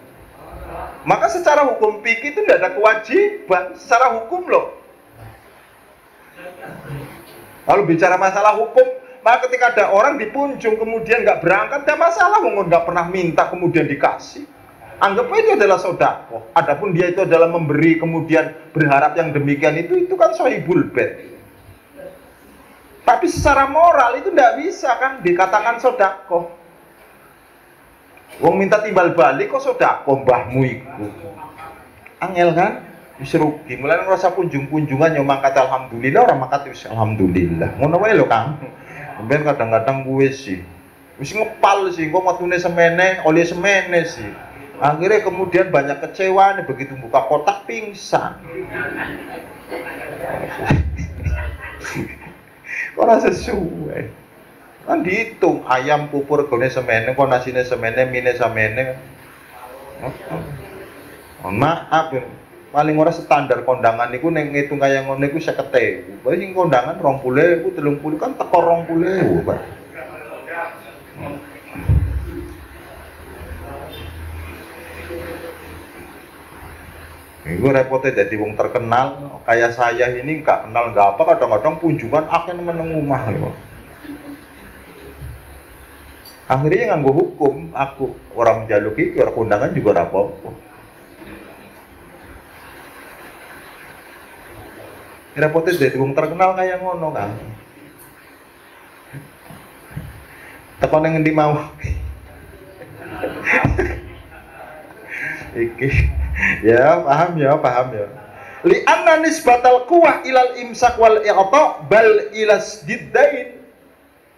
Maka secara hukum fikih itu tidak ada kewajiban, secara hukum loh. Lalu bicara masalah hukum, maka ketika ada orang dipunjung kemudian nggak berangkat, tidak masalah, nggak pernah minta kemudian dikasih. Anggap aja itu adalah sedekah. Adapun dia itu adalah memberi kemudian berharap yang demikian itu kan sohibul bed. Tapi secara moral itu tidak bisa kan dikatakan sedekah. Wong minta timbal balik kok sedekah mbahmu iku. angel kan? Wis rugi. Mulane ngrasa kunjung-kunjungan yo mangkat alhamdulillah, ora mangkat wis alhamdulillah. Ngono wae lho, Kang. Ben kadang-kadang kuwi sih. Wis ngepal sih, kok metune semene, oleh semene sih. Akhirnya kemudian banyak kecewa nih, begitu buka kotak pingsan. Kok rasa sesuai? Kan dihitung ayam pupur gone semene, kok nasine semene, mine semene. Maaf, paling ora standar kondangan niku ning ngitung kaya ngono niku 50.000. Bae sing kondangan 20.000, 30 kan teko 20.000, Pak. Iku repotnya jadi wong terkenal, kayak saya ini nggak kenal nggak apa, kadang-kadang kunjungan akan meneng omah loh. Akhirnya nganggo hukum, aku orang menjaluki, orang kondangan juga apa-apa. Repotnya jadi wong terkenal kayak ngono kan. Tekan yang ngendi mau. Iki ya paham ya. Li anna nisbatal quwah ilal imsak wal i'ta bal ilas diddain.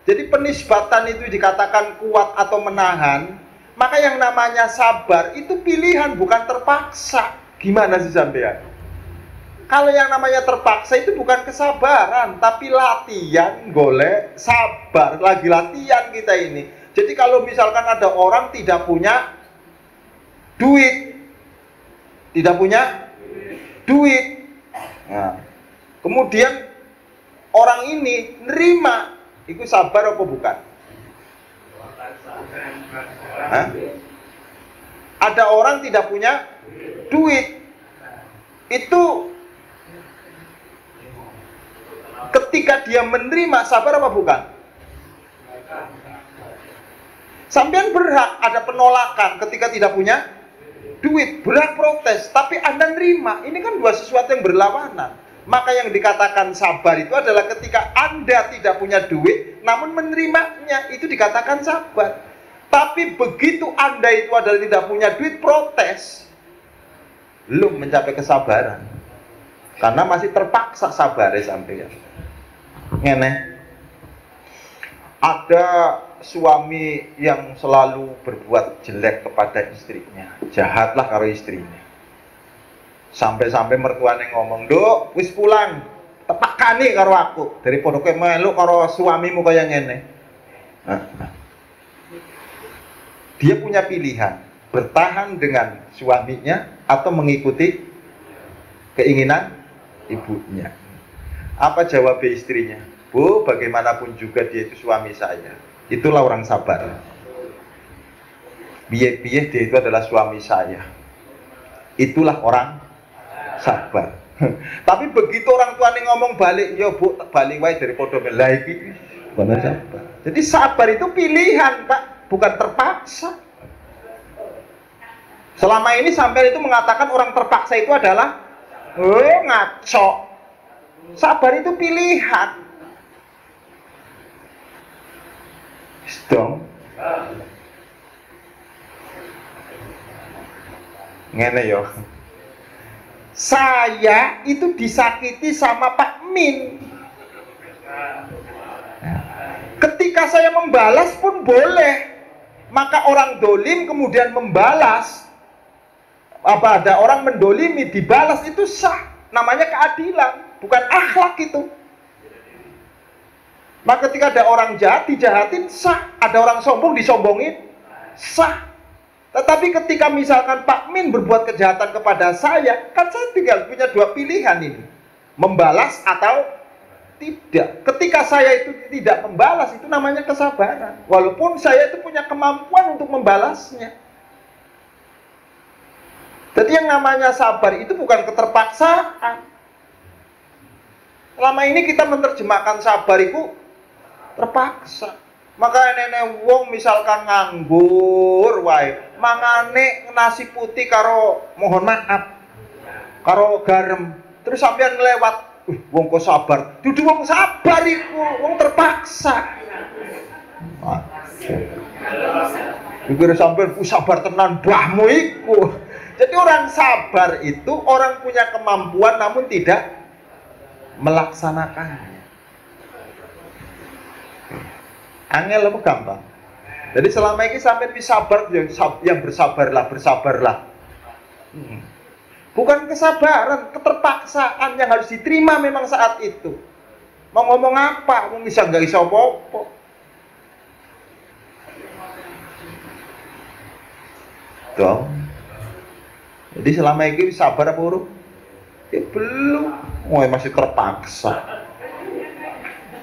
Jadi penisbatan itu dikatakan kuat atau menahan, maka yang namanya sabar itu pilihan bukan terpaksa. Gimana sih sampean? Kalau yang namanya terpaksa itu bukan kesabaran, tapi latihan, golek, sabar, lagi latihan kita ini. Jadi kalau misalkan ada orang tidak punya duit, nah, kemudian orang ini nerima, itu sabar apa bukan? Hah? Ada orang tidak punya duit, itu ketika dia menerima, sabar apa bukan? Sampean berhak ada penolakan ketika tidak punya duit, berhak protes, tapi Anda nerima. Ini kan dua sesuatu yang berlawanan. Maka yang dikatakan sabar itu adalah ketika Anda tidak punya duit, namun menerimanya, itu dikatakan sabar. Tapi begitu Anda itu adalah tidak punya duit, protes, belum mencapai kesabaran. Karena masih terpaksa sabar sampai ya. Ngene. Ada suami yang selalu berbuat jelek kepada istrinya, jahatlah karo istrinya. Sampai-sampai mertuane ngomong, "Nduk, wis pulang, tepakane karo aku, daripada kowe melu karo suamimu kaya ngene." Dia punya pilihan, bertahan dengan suaminya atau mengikuti keinginan ibunya. Apa jawab istrinya? "Bu, bagaimanapun juga dia itu suami saya. Itulah orang sabar. Biye-biye dia itu adalah suami saya. Itulah orang sabar." Tapi begitu orang tua ngomong balik, "Ya Bu, balik wae daripada melah iki." Benar sabar. Jadi sabar itu pilihan, Pak, bukan terpaksa. Selama ini sampai itu mengatakan orang terpaksa itu adalah ngaco. Sabar itu pilihan. Dong. Ngene yo. Saya itu disakiti sama Pak Min. Ketika saya membalas pun boleh. Maka orang dolim kemudian membalas. Apa ada orang mendolimi dibalas itu sah. Namanya keadilan, bukan akhlak itu. Maka ketika ada orang jahat dijahatin sah, ada orang sombong disombongin sah. Tetapi ketika misalkan Pak Min berbuat kejahatan kepada saya, kan saya tinggal punya dua pilihan ini, membalas atau tidak. Ketika saya itu tidak membalas, itu namanya kesabaran. Walaupun saya itu punya kemampuan untuk membalasnya. Jadi yang namanya sabar itu bukan keterpaksaan. Selama ini kita menerjemahkan sabar itu terpaksa. Maka nenek wong misalkan nganggur wae, mangane nasi putih karo mohon maaf karo garam, terus sampean ngelewat, wong kok sabar, dudu wong sabar iku, wong terpaksa. Iku sampean sabar tenan mbahmu iku. Jadi orang sabar itu orang punya kemampuan namun tidak melaksanakannya. Angel apa gampang? Jadi selama ini sampai bisa sabar, yang bersabarlah. Bukan kesabaran, keterpaksaan yang harus diterima memang saat itu. Mau ngomong apa? Mau bisa nggak bisa apa-apa. Tuh. Jadi selama ini sabar apa urut? Ya belum. Masih terpaksa.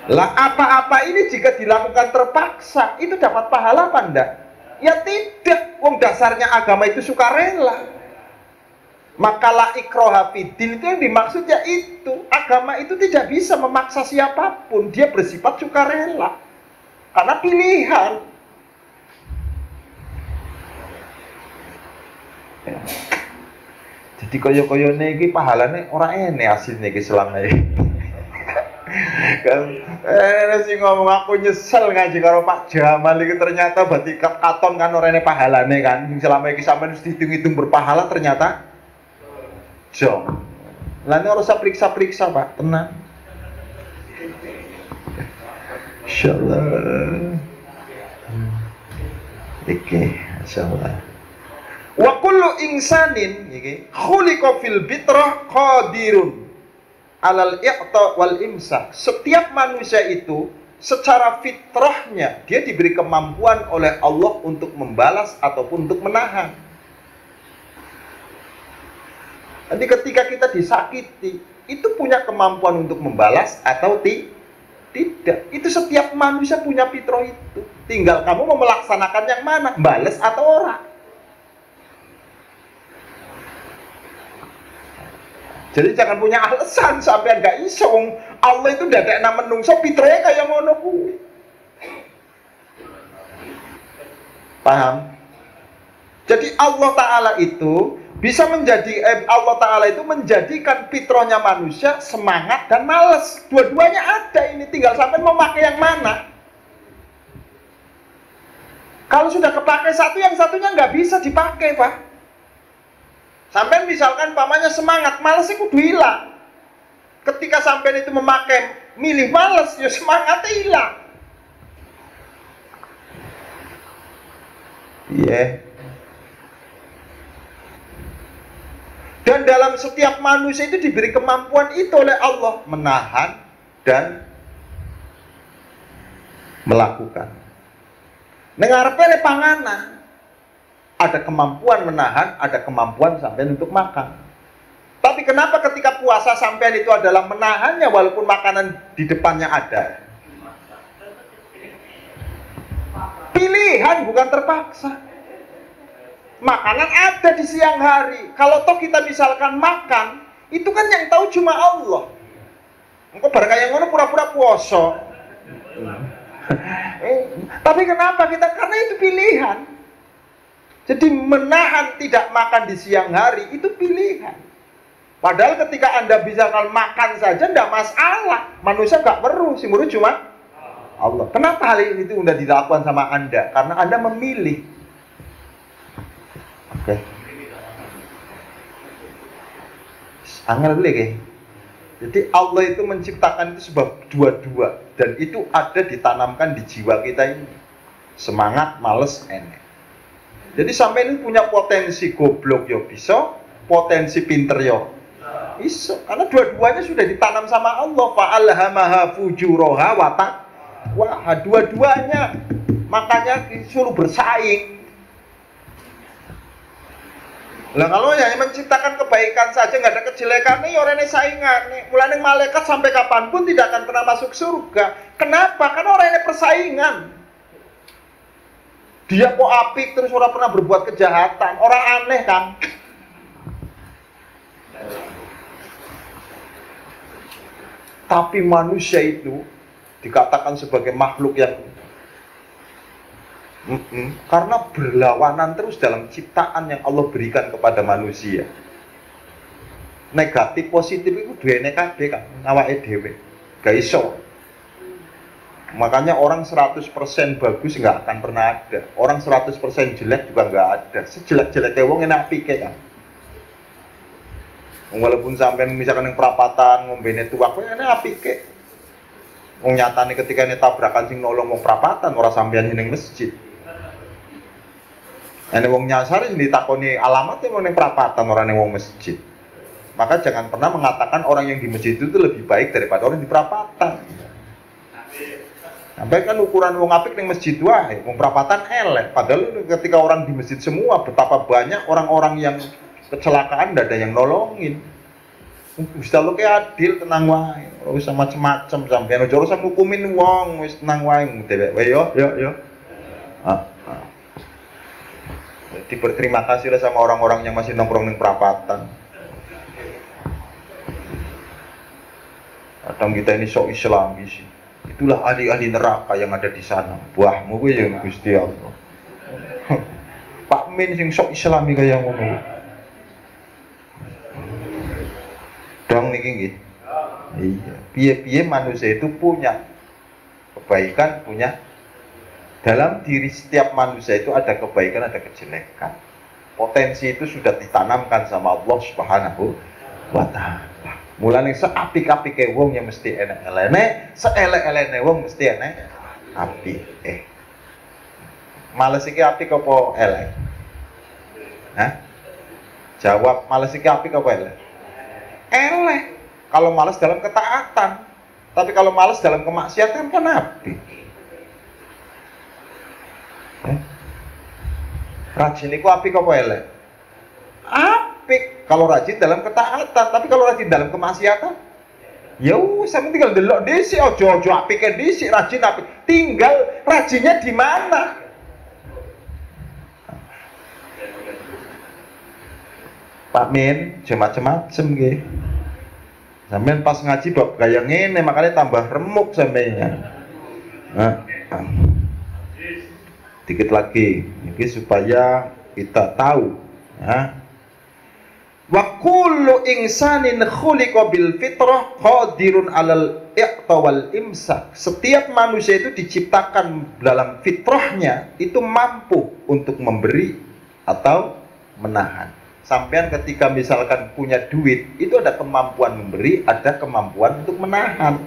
Lah apa-apa ini jika dilakukan terpaksa, itu dapat pahala apa enggak? Ya tidak. Wong dasarnya agama itu sukarela. Maka la ikroha fiddin itu yang dimaksud ya itu. Agama itu tidak bisa memaksa siapapun. Dia bersifat sukarela. Karena pilihan. Jadi koyo-koyone iki pahalane ora ene asline iki selama iki. Kan sing ngomong aku nyesel ngaji karo Pak Jamal iki ternyata berarti katon kan ora ene pahalane kan. Sing selama iki sampean wis dihitung-hitung berpahala ternyata jong. Lah nek ora usah periksa-periksa, Pak, tenang. Insyaallah. Oke, insyaallah. Wa kullu insanin iki khuliqa fil fitrah qadirun alal i'ta wal imsak. Setiap manusia itu secara fitrahnya dia diberi kemampuan oleh Allah untuk membalas ataupun untuk menahan. Nanti ketika kita disakiti, itu punya kemampuan untuk membalas atau tidak. Itu setiap manusia punya fitrah itu. Tinggal kamu mau melaksanakan yang mana, balas atau ora. Jadi jangan punya alasan sampai nggak iso. Allah itu ndak ada menungso fitrahnya kayak ngono kuwi. Paham? Jadi Allah Ta'ala itu bisa Allah Ta'ala itu menjadikan fitrahnya manusia semangat dan malas. Dua-duanya ada ini, tinggal sampai mau pakai yang mana. Kalau sudah kepakai satu, yang satunya nggak bisa dipakai, Pak. Sampai misalkan pamannya semangat, malas itu kudu hilang. Ketika sampai itu memakai milih malas, ya semangatnya hilang. Iya. Dan dalam setiap manusia itu diberi kemampuan itu oleh Allah menahan dan melakukan. Nengarepe panganan. Ada kemampuan menahan, ada kemampuan sampai untuk makan. Tapi kenapa ketika puasa sampean itu adalah menahannya walaupun makanan di depannya ada? Pilihan bukan terpaksa. Makanan ada di siang hari. Kalau toh kita misalkan makan, itu kan yang tahu cuma Allah. Engkau barang yang ngono pura-pura puasa. Tapi kenapa kita? Karena itu pilihan. Jadi menahan tidak makan di siang hari itu pilihan. Padahal ketika Anda bisa makan saja tidak masalah. Manusia gak perlu, sing urus cuma Allah. Kenapa hal ini itu sudah dilakukan sama Anda? Karena Anda memilih. Oke. Angel lagi. Jadi Allah itu menciptakan itu sebab dua-dua. Dan itu ada ditanamkan di jiwa kita ini. Semangat, males, enek. Jadi sampai ini punya potensi goblok ya bisa, potensi pinter ya bisa. Karena dua-duanya sudah ditanam sama Allah. Fa'alhamaha fujuraha wa taqwaha. Dua-duanya. Makanya disuruh bersaing. Lah kalau yang menciptakan kebaikan saja nggak ada kejelekannya, ya orangnya saingan. Mulai malaikat sampai kapanpun tidak akan pernah masuk surga. Kenapa? Karena orangnya persaingan. Dia kok apik terus orang pernah berbuat kejahatan. Orang aneh kan. Tapi manusia itu dikatakan sebagai makhluk yang karena berlawanan terus dalam ciptaan yang Allah berikan kepada manusia. Negatif positif itu dua kabeh kan awake dhewe. Gak iso. Makanya orang 100% bagus nggak akan pernah ada. Orang 100% jelek juga nggak ada. Sejelek-jeleknya wong enak pikir kan. Walaupun sampean misalkan yang perapatan ngombene tuak, kowe ana apik kek. Wong nyatane ketika ini tabrakan sing nolong wong perapatan ora sampean ning masjid. Ane wong nyasar sing ditakoni alamatnya mau ning perapatan ora ning wong masjid. Maka jangan pernah mengatakan orang yang di masjid itu lebih baik daripada orang di perapatan. Sampai kan ukuran wong apik ning masjid wae, wong perapatan elek. Padahal ketika orang di masjid semua, betapa banyak orang-orang yang kecelakaan ndak ada yang nolongin. Ustaz lo kayak adil, tenang wae. Ora usah macem-macem sampean ora usah ngukumin wong, wis tenang wae dhewek wae yo. Jadi berterima kasih lah sama orang-orang yang masih nongkrong ning perapatan. Kadang kita ini sok Islami sih. Itulah ahli-ahli neraka yang ada di sana. Buahmu gue yang Gusti Allah. Pak Min sing sok Islami kaya ngono. Dong niki nggih. Iya. Piye-piye manusia itu punya kebaikan, punya dalam diri setiap manusia itu ada kebaikan, ada kejelekan. Potensi itu sudah ditanamkan sama Allah Subhanahu wa taala. Mulane seapik-apike wong yang mesti enek-elene, seelek-elene wong mesti enek apik. Males iki apik apa elek? Hah? Jawab, males iki apik apa elek? Elek. Kalau males dalam ketaatan. Tapi kalau males dalam kemaksiatan kan apik. Rajin iku apik apa elek? Apik kalau rajin dalam ketaatan, tapi kalau rajin dalam kemaksiatan, ya sampe tinggal delok dhisik, ojo apike dhisik, rajin apik. Tinggal rajinnya di mana? Pak Min, macem-macem nggih. Sampeyan pas ngaji bab gaya ngene, makanya tambah remuk sampeyan. Dikit lagi, ini supaya kita tahu, ya. Wa kullu insanin khuliqa bil fitrah qadirun 'alal i'ta wal imsak. Setiap manusia itu diciptakan dalam fitrahnya itu mampu untuk memberi atau menahan. Sampean ketika misalkan punya duit, itu ada kemampuan memberi, ada kemampuan untuk menahan.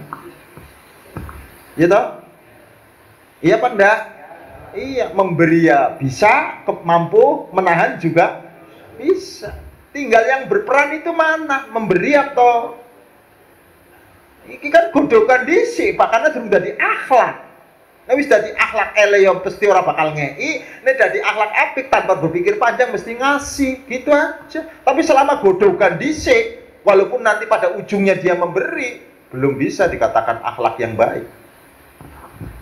Ya toh? Iya apa enggak? Iya, memberi ya bisa, mampu, menahan juga bisa. Tinggal yang berperan itu mana? Memberi atau iki kan godokan dhisik, pakane durung dadi akhlak. Nek wis dadi akhlak ele yo pasti ora bakal ngei, nek dadi akhlak apik tanpa berpikir panjang mesti ngasih, gitu aja. Tapi selama godokan dhisik, walaupun nanti pada ujungnya dia memberi, belum bisa dikatakan akhlak yang baik.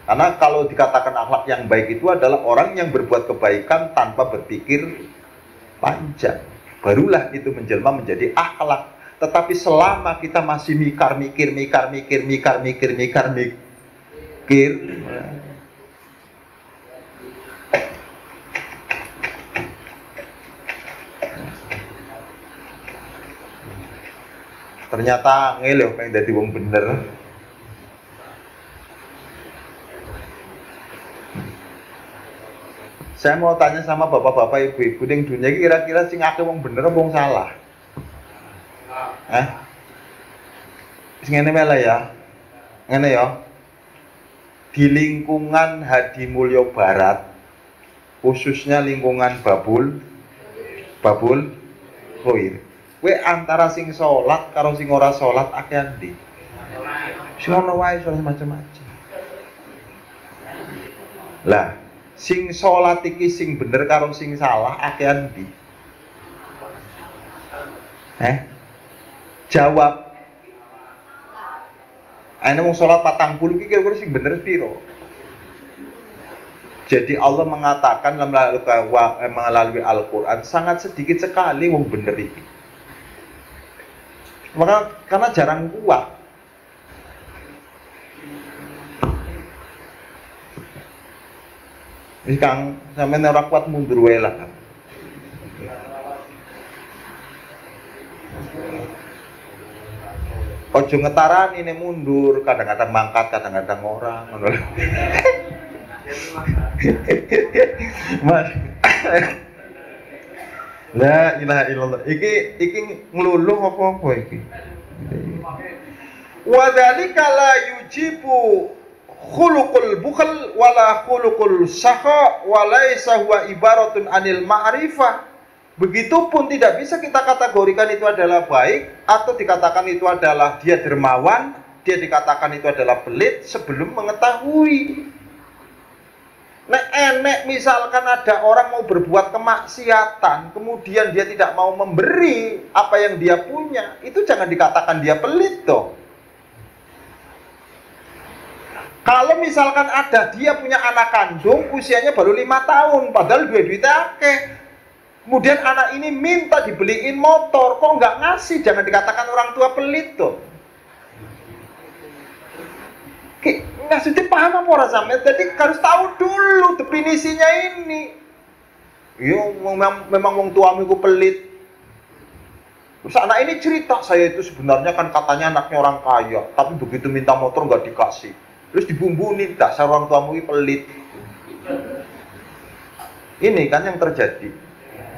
Karena kalau dikatakan akhlak yang baik itu adalah orang yang berbuat kebaikan tanpa berpikir panjang. Barulah itu menjelma menjadi akhlak. Tetapi selama kita masih mikir, ternyata ngeluh pengen jadi wong bener. Saya mau tanya sama bapak-bapak, ibu-ibu di dunia ini kira-kira sing akeh wong bener apa wong salah? Sing ngene wae ya. Ngene ya. Di lingkungan Hadi Mulyo Barat, khususnya lingkungan Babul Khoir. Kowe antara sing salat karo sing ora salat akeh ndi? Sing ono wae soal macam-macam. Lah, sing salat iki sing bener karo sing salah akeh ndi? Jawab. Ana wong salat 40 iki kira-kira sing bener piro? Jadi Allah mengatakan melalui Al-Qur'an sangat sedikit sekali wong bener iki. Maka karena jarang kuat. Wis Kang, sampeyan ora kuat mundur wae lah. Ojo ngetaran ini mundur, kadang-kadang mangkat, kadang-kadang orang. Mas, La ilaha illallah. Iki ngluluh apa-apa iki. Wa dzalika la yujibu khuluqul bukhl wala khuluqul sakha wa laisa huwa ibaratun anil ma'rifah. Begitupun tidak bisa kita kategorikan itu adalah baik atau dikatakan itu adalah dia dermawan, dia dikatakan itu adalah pelit sebelum mengetahui. Enek misalkan ada orang mau berbuat kemaksiatan, kemudian dia tidak mau memberi apa yang dia punya, itu jangan dikatakan dia pelit toh. Kalau misalkan ada dia punya anak kandung usianya baru 5 tahun, padahal duit-duitnya akeh, kemudian anak ini minta dibeliin motor, kok nggak ngasih, jangan dikatakan orang tua pelit tuh. Maksudnya paham apa orang sampean? Jadi harus tahu dulu definisinya ini. Yo, memang wong tuamu itu pelit. Terus anak ini cerita, saya itu sebenarnya kan katanya anaknya orang kaya, tapi begitu minta motor nggak dikasih. Terus dibumbunin, dasar orang tuamu itu pelit. Ini kan yang terjadi.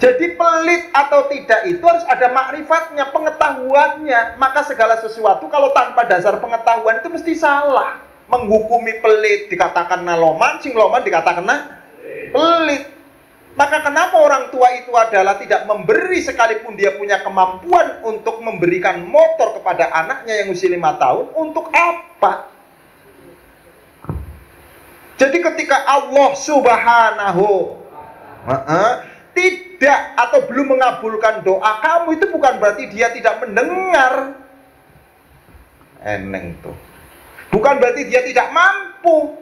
Jadi pelit atau tidak itu harus ada makrifatnya, pengetahuannya. Maka segala sesuatu kalau tanpa dasar pengetahuan itu mesti salah. Menghukumi pelit dikatakan loman, sing loman dikatakan pelit. Maka kenapa orang tua itu adalah tidak memberi sekalipun dia punya kemampuan untuk memberikan motor kepada anaknya yang usia 5 tahun, untuk apa? Jadi ketika Allah Subhanahu tidak atau belum mengabulkan doa kamu, itu bukan berarti dia tidak mendengar. Eneng tuh. Bukan berarti dia tidak mampu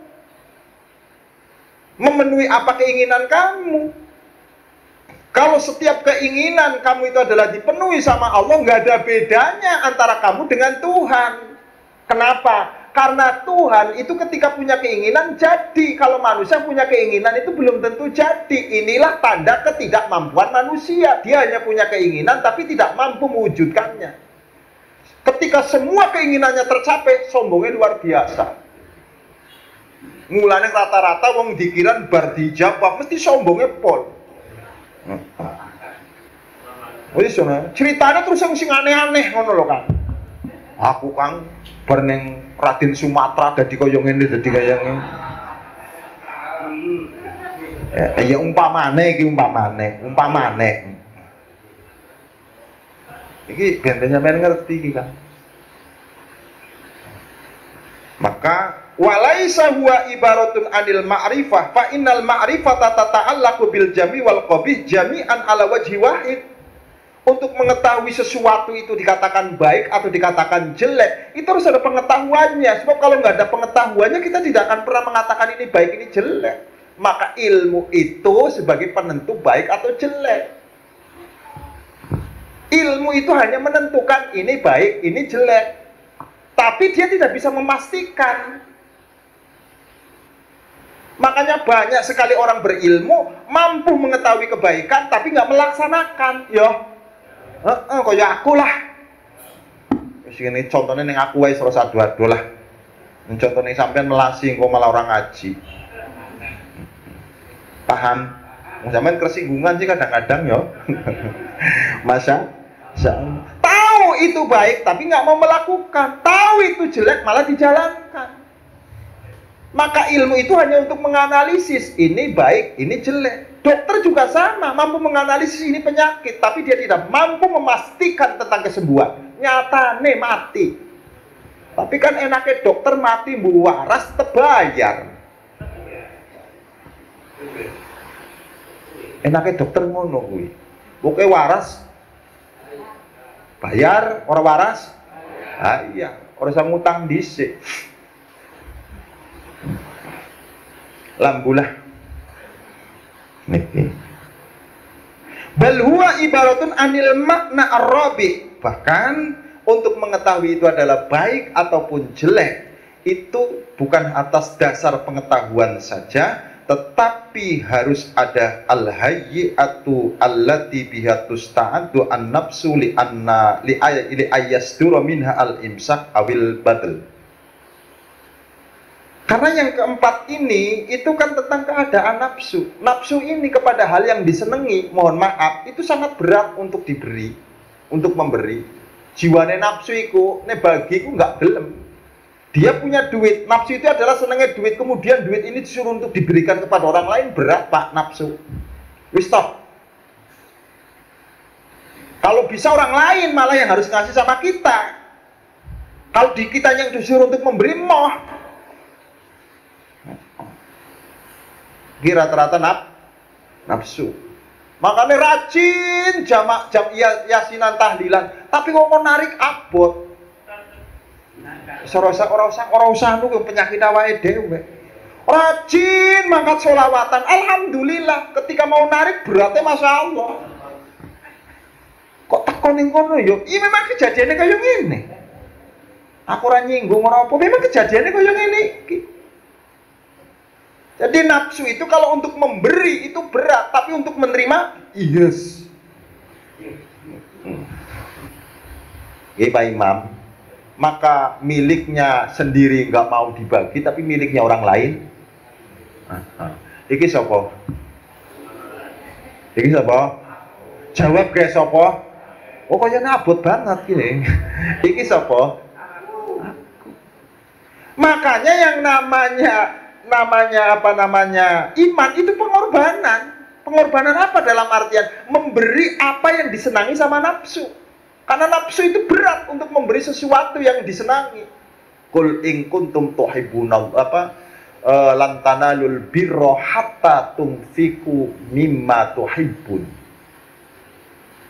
memenuhi apa keinginan kamu. Kalau setiap keinginan kamu itu adalah dipenuhi sama Allah, nggak ada bedanya antara kamu dengan Tuhan. Kenapa? Karena Tuhan itu ketika punya keinginan jadi. Kalau manusia punya keinginan itu belum tentu jadi. Inilah tanda ketidakmampuan manusia. Dia hanya punya keinginan tapi tidak mampu mewujudkannya. Ketika semua keinginannya tercapai, sombongnya luar biasa. Mulanya rata-rata wong dikiran bar dijabah mesti sombongnya pol. Wis ceritanya terus yang sing aneh-aneh ngono lho Kang. Aku Kang bar ning Raden Sumatera dadi kaya ngene dadi kaya ngene. Ya umpamane iki umpamane. Iki bentenya men ngerti iki kan. Maka walaisa huwa ibaratun anil ma'rifah fa innal ma'rifata tata'allaqu bil jami wal qabih jami'an ala wajhi wahid. Untuk mengetahui sesuatu itu dikatakan baik atau dikatakan jelek, itu harus ada pengetahuannya. Sebab kalau nggak ada pengetahuannya, kita tidak akan pernah mengatakan ini baik, ini jelek. Maka ilmu itu sebagai penentu baik atau jelek. Ilmu itu hanya menentukan ini baik, ini jelek. Tapi dia tidak bisa memastikan. Makanya banyak sekali orang berilmu mampu mengetahui kebaikan tapi nggak melaksanakan. Kayak aku lah. Ini contohnya yang aku wae serasa adu-adu lah. Contohnya sampean melasi kok malah orang ngaji. Paham? Sampean kesinggungan sih kadang-kadang ya. Masa tahu itu baik tapi nggak mau melakukan, tahu itu jelek malah dijalankan. Maka ilmu itu hanya untuk menganalisis ini baik, ini jelek. Dokter juga sama, mampu menganalisis ini penyakit, tapi dia tidak mampu memastikan tentang kesembuhan. Nyatane mati. Tapi kan enaknya dokter mati bu waras terbayar. Enaknya dokter ngono kuwi. Oke waras bayar, orang waras? Ah iya, orang sang ngutang dhisik. Lambulah. Nih. Bal huwa ibaratun anil makna ar-rabi. Bahkan untuk mengetahui itu adalah baik ataupun jelek, itu bukan atas dasar pengetahuan saja, tetapi harus ada al-hayyi'atu allati biha tusta'addu an-nafsu li ayasdura minha al-imsak awil badl. Karena yang keempat ini itu kan tentang keadaan nafsu. Nafsu ini kepada hal yang disenangi, mohon maaf, itu sangat berat untuk diberi, untuk memberi. Jiwane nafsu iku, ne bagiku nggak gelem. Dia punya duit, nafsu itu adalah senangnya duit, kemudian duit ini disuruh untuk diberikan kepada orang lain, berat pak nafsu. Wis stop. Kalau bisa orang lain malah yang harus ngasih sama kita. Kalau di kita yang disuruh untuk memberi moh. Rata-rata nafsu. Makanya rajin jam yasinan tahlilan, tapi kok narik abot. Ora usah nu penyakit awake dhewe. Rajin mangkat sholawatan, alhamdulillah. Ketika mau narik beratnya masya Allah. Kok tekon ning kono yo? Iya memang kejadiannya kayak ngene. Aku ora nyinggung ora apa, memang kejadiannya kayak ngene iki. Jadi nafsu itu kalau untuk memberi itu berat, tapi untuk menerima yes. Oke Pak Imam, maka miliknya sendiri nggak mau dibagi, tapi miliknya orang lain. Iki sapa? Iki sapa? Jawab guys sapa? Oh kayaknya abot banget gini. Iki sapa? Makanya yang namanya iman itu pengorbanan apa dalam artian memberi apa yang disenangi sama nafsu, karena nafsu itu berat untuk memberi sesuatu yang disenangi. Qul in kuntum tuhibbuna lan tanalul birra hatta tunfiqu mimma tuhibbun.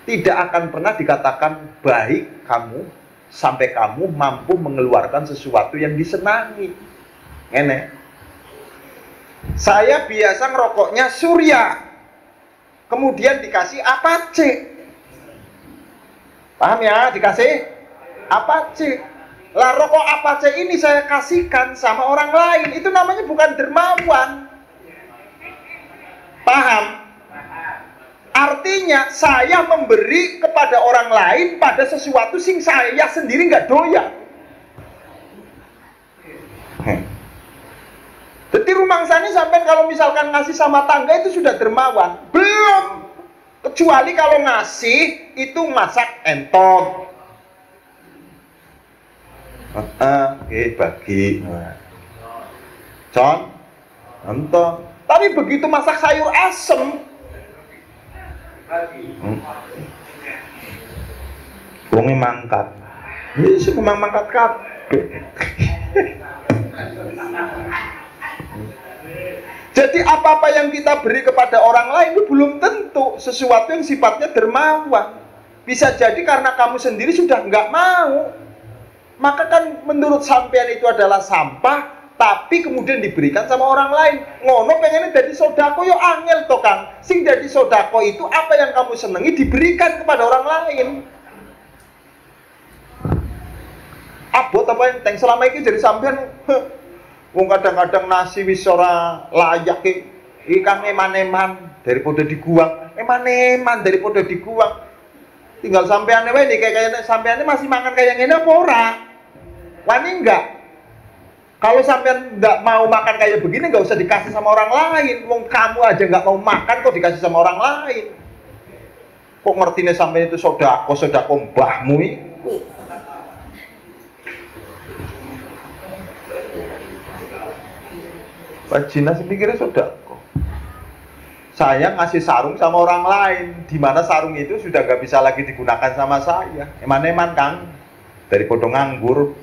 Tidak akan pernah dikatakan baik kamu sampai kamu mampu mengeluarkan sesuatu yang disenangi. Enek. Saya biasa ngerokoknya Surya, kemudian dikasih Apache. Paham ya? Dikasih Apache. Lah rokok Apache ini saya kasihkan sama orang lain, itu namanya bukan dermawan. Paham? Artinya saya memberi kepada orang lain pada sesuatu sing saya sendiri nggak doyan. Jadi rumangsane sampai kalau misalkan ngasih sama tangga itu sudah dermawan. Belum. Kecuali kalau ngasih itu masak entok. Oke, bagi. Con, entok. Tapi begitu masak sayur asem, wonge mangkat. Ini sih memang mangkat kabeh. Jadi apa-apa yang kita beri kepada orang lain itu belum tentu sesuatu yang sifatnya dermawan. Bisa jadi karena kamu sendiri sudah nggak mau. Maka kan menurut sampean itu adalah sampah, tapi kemudian diberikan sama orang lain. Ngono pengennya jadi sodako, yo angel toh Kang. Sing jadi sodako itu apa yang kamu senangi diberikan kepada orang lain. Abot apa yang teng selama ini jadi sampean. Wong kadang-kadang nasi wis ora layak iki kang eman-eman daripada diguang, eman-eman daripada diguang. Tinggal sampeane wae nih kayaknya sampeane masih mangan kayak ngene apa ora? Wani enggak? Kalau sampean enggak mau makan kayak begini enggak usah dikasih sama orang lain. Wong kamu aja enggak mau makan kok dikasih sama orang lain. Kok ngertine sampean itu sodako mbahmu iku. Pak Jinas pikirnya sodako. Saya ngasih sarung sama orang lain, di mana sarung itu sudah gak bisa lagi digunakan sama saya. Eman-eman Kang, dari podong nganggur.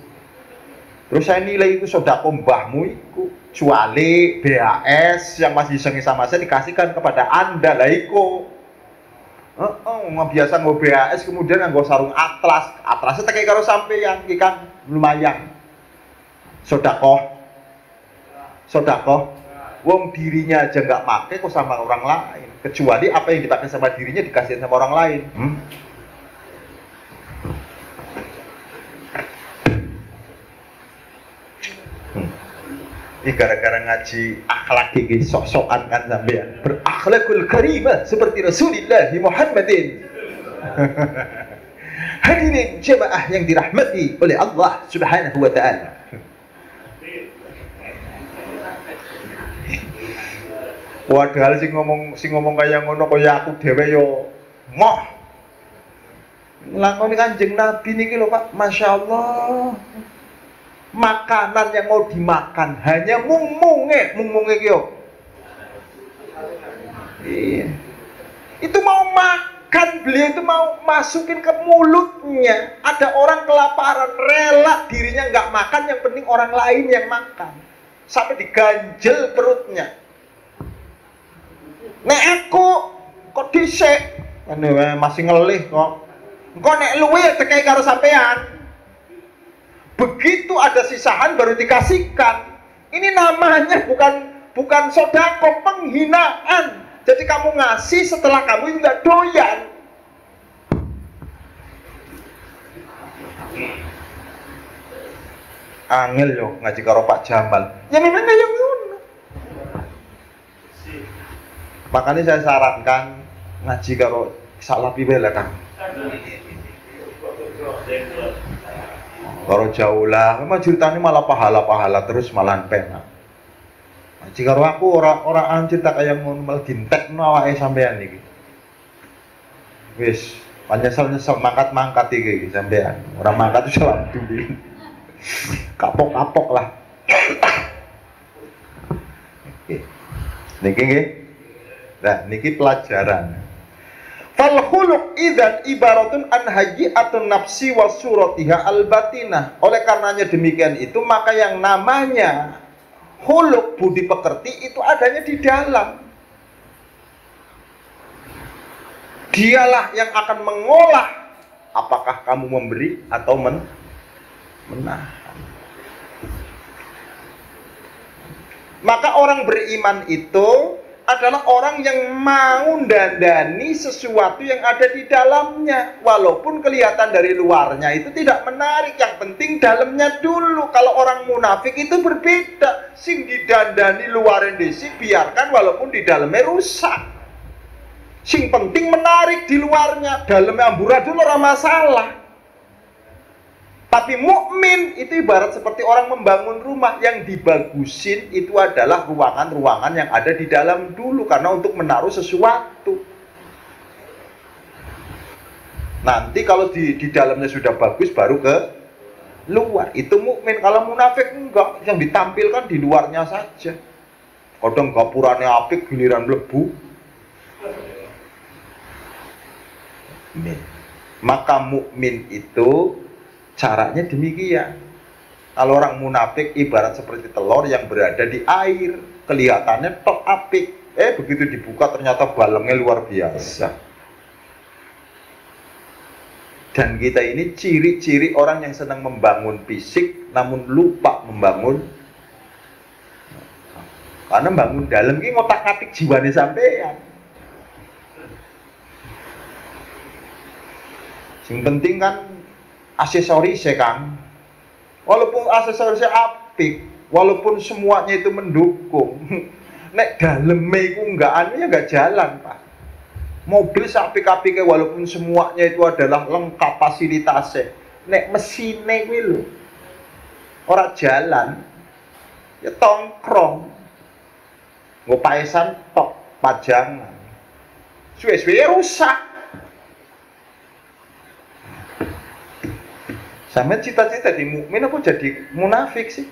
Terus saya nilai itu sodako mbahmu itu, kecuali BAS yang masih sengi sama saya dikasihkan kepada Anda lah iku. Biasa nggo BAS kemudian nggo sarung atlasnya tak karo sampeyan iki Kang, lumayan. Sodako. Wong dirinya aja nggak pakai kok sama orang lain, kecuali apa yang dipakai sama dirinya dikasih sama orang lain. Ini gara-gara ngaji akhlak gigi sok-sokan kan sampean berakhlakul karimah seperti Rasulullah Muhammadin. Hadirin jemaah yang dirahmati oleh Allah Subhanahu wa taala. Padahal sing ngomong kaya ngono kaya aku dhewe yo moh. Lakoni Kanjeng Nabi niki lho Pak, Masya Allah. Makanan yang mau dimakan hanya mung-munge ki yo. Iya. Itu mau makan, beliau itu mau masukin ke mulutnya. Ada orang kelaparan, rela dirinya nggak makan, yang penting orang lain yang makan. Sampai diganjel perutnya. Nek aku kok dhisik, masih ngelih kok. Engko nek luwe tekai karo sampean. Begitu ada sisahan baru dikasihkan. Ini namanya bukan sodako, penghinaan. Jadi kamu ngasih setelah kamu nggak doyan. Angel yo ngaji karo Pak Jamal. Ya memang kayak ngono. Makanya saya sarankan ngaji karo Salafi bela kan. Karo jauh lah, memang ceritanya malah pahala-pahala terus malah penak. Ngaji karo aku orang cerita kayak ngono malah dintekno awake sampean iki. Wis, nyesel mangkat iki sampean. Orang mangkat itu salah dulu. Kapok-kapok lah. Niki nggih. Nah, niki pelajaran. Fal khuluq idzan ibaratun an haji'atun nafsi wa suratiha al-batinah. Oleh karenanya demikian itu, maka yang namanya khuluq, budi pekerti, itu adanya di dalam. Dialah yang akan mengolah apakah kamu memberi atau menahan. Maka orang beriman itu adalah orang yang mau dandani sesuatu yang ada di dalamnya. Walaupun kelihatan dari luarnya itu tidak menarik, yang penting dalamnya dulu. Kalau orang munafik itu berbeda. Sing didandani luarin desi, biarkan walaupun di dalamnya rusak. Sing penting menarik di luarnya, dalamnya amburadul ora masalah. Tapi mukmin itu ibarat seperti orang membangun rumah, yang dibagusin itu adalah ruangan-ruangan yang ada di dalam dulu, karena untuk menaruh sesuatu. Nanti kalau di dalamnya sudah bagus baru ke luar. Itu mukmin. Kalau munafik enggak, yang ditampilkan di luarnya saja. Kadang gapurane apik, giliran mlebu. Maka mukmin itu caranya demikian. Kalau orang munafik ibarat seperti telur yang berada di air, kelihatannya tok apik, begitu dibuka ternyata balengnya luar biasa. Dan kita ini ciri-ciri orang yang senang membangun fisik namun lupa membangun, karena bangun dalam ini ngotak-atik jiwane sampean. Yang penting kan aksesorisnya Kang. Walaupun aksesorisnya apik, walaupun semuanya itu mendukung, nek daleme iku enggak anu ya enggak jalan, Pak. Mobil apik-apike walaupun semuanya itu adalah lengkap fasilitasnya, nek mesine kuwi lho ora jalan, ya tongkrong. Nggo paesan tok pajangan. Suwe-suwe rusak. Sampai cita-cita jadi mukmin apa jadi munafik sih?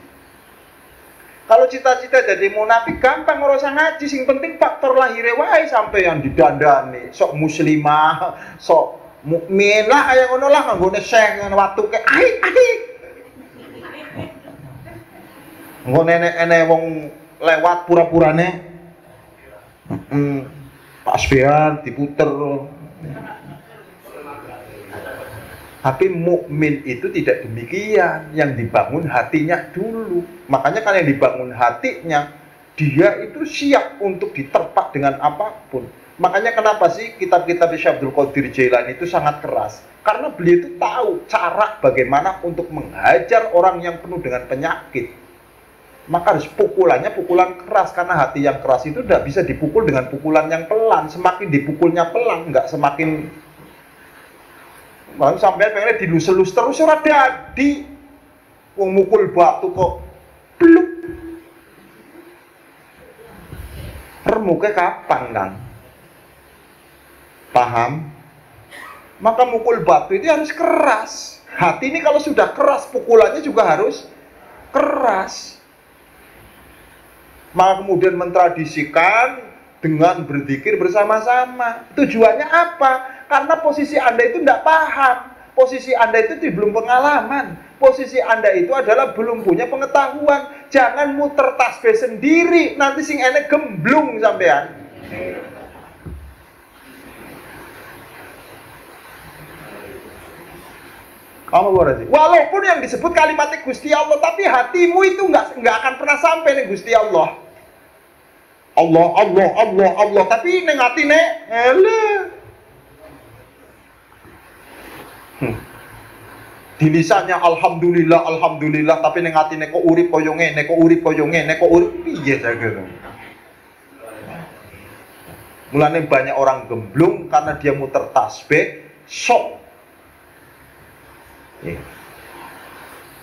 Kalau cita-cita jadi munafik gampang urusan ngaji, sing penting faktor lahirnya wae sampai yang didandani, sok muslimah, sok mukmin lah kayak ngono lah, nganggone syekh nang watu ke ai. Nggo nenek-nenek wong lewat pura-purane. Pak Sbian diputer. Tapi mukmin itu tidak demikian, yang dibangun hatinya dulu. Makanya kalau yang dibangun hatinya, dia itu siap untuk diterpak dengan apapun. Makanya kenapa sih kitab-kitab Syekh Abdul Qadir Jailani itu sangat keras? Karena beliau itu tahu cara bagaimana untuk menghajar orang yang penuh dengan penyakit. Maka harus pukulannya pukulan keras, karena hati yang keras itu tidak bisa dipukul dengan pukulan yang pelan. Semakin dipukulnya pelan, nggak semakin malah sampai pengen dilus-lus terus ora dadi. Wong mukul batu kok bluk. Remuknya kapan, Kang? Paham? Maka mukul batu itu harus keras. Hati ini kalau sudah keras, pukulannya juga harus keras. Maka kemudian mentradisikan dengan berzikir bersama-sama. Tujuannya apa? Karena posisi Anda itu tidak paham. Posisi Anda itu belum pengalaman. Posisi Anda itu adalah belum punya pengetahuan. Jangan muter tasbih sendiri, nanti sing enek gemblung sampean. Kamu boleh sih. Walaupun yang disebut kalimatnya Gusti Allah, tapi hatimu itu nggak akan pernah sampai nih Gusti Allah. Allah, Allah, Allah, Allah. Tapi neng hati nek, di lisannya alhamdulillah, alhamdulillah. Tapi neng hati nek kok urip koyonge, nek kok urip koyonge, nek kok urip piye gitu. Mulanya banyak orang gemblung karena dia muter tasbih, sok.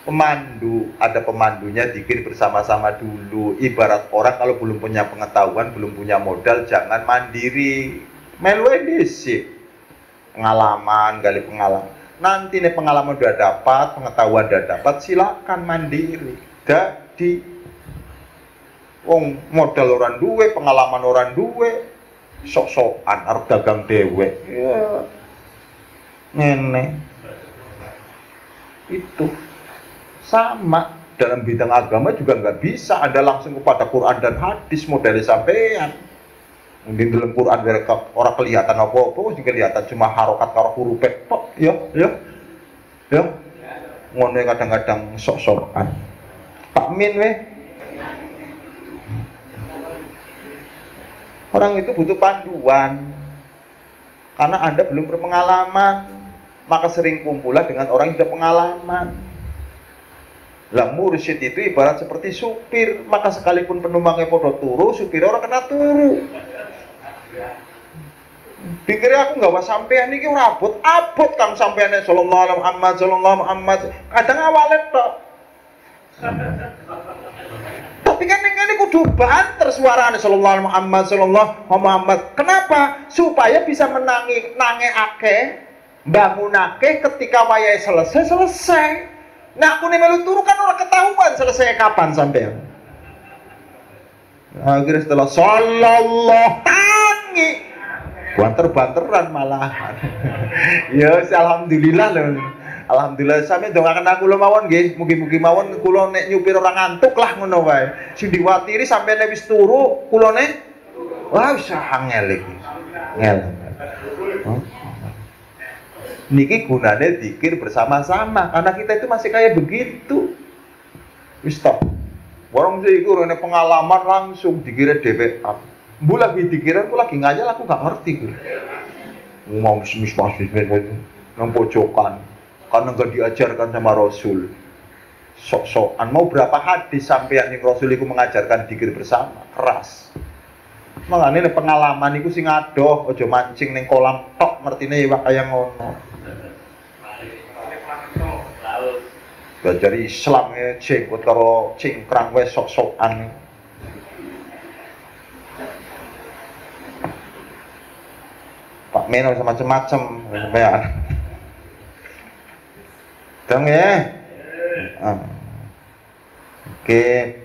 Pemandu, ada pemandunya, zikir bersama-sama dulu. Ibarat orang kalau belum punya pengetahuan, belum punya modal, jangan mandiri. Melu dhisik. Pengalaman, gali pengalaman. Nanti nih pengalaman udah dapat, pengetahuan udah dapat, silakan mandiri. Jadi modal orang duwe, pengalaman orang duwe, sok-sokan arep dagang dhewe. Ya. Ngene. Itu sama dalam bidang agama juga nggak bisa Anda langsung kepada Quran dan hadis modelnya sampean. Mungkin dalam Quran orang kelihatan apa-apa juga kelihatan cuma harokat karo huruf tok ya ngono kadang-kadang sok-sokan Pak Min weh. Orang itu butuh panduan karena Anda belum berpengalaman. Maka sering kumpulah dengan orang yang sudah pengalaman. Lah mursyid itu ibarat seperti supir. Maka sekalipun penumpangnya podo turu, supir orang kena turu. Pikirnya aku nggak was sampean ini abot kang sampean sallallahu alaihi Muhammad. Kadang awalnya tok. Tapi kan ini kudu banter suaranya sallallahu alaihi Muhammad. Kenapa? Supaya bisa nange akeh. Bangunake ketika wayai selesai. Nah aku nih melu turu kan orang ketahuan selesai kapan sampean. Akhirnya setelah sallallahu tangi banter-banteran malahan. Ya alhamdulillah loh. Alhamdulillah sampe dongaken aku lho mawon nggih. Mugi-mugi mawon kula nek nyupir ora ngantuk lah ngono wae. Sing diwatiri sampeyan wis turu kula nek wah wis angel iki. Ngel. Niki gunanya zikir bersama-sama karena kita itu masih kayak begitu. Wis stop. Warung sih iku rene pengalaman langsung dikira DPA. Mbu lagi dikira aku lagi ngajal aku gak ngerti ku. Mau mis-mis nang pojokan karena gak diajarkan sama Rasul. Sok-sokan mau berapa hadis sampeyan yang Rasul iku mengajarkan zikir bersama keras. Makanya pengalaman itu sing adoh, ojo mancing ning kolam tok ngertine ya kaya ngono. Belajar Islam ya jenggot karo cingkrang wes sok-sokan. Pak Meno macam-macam sampean. Dong ya. Oke.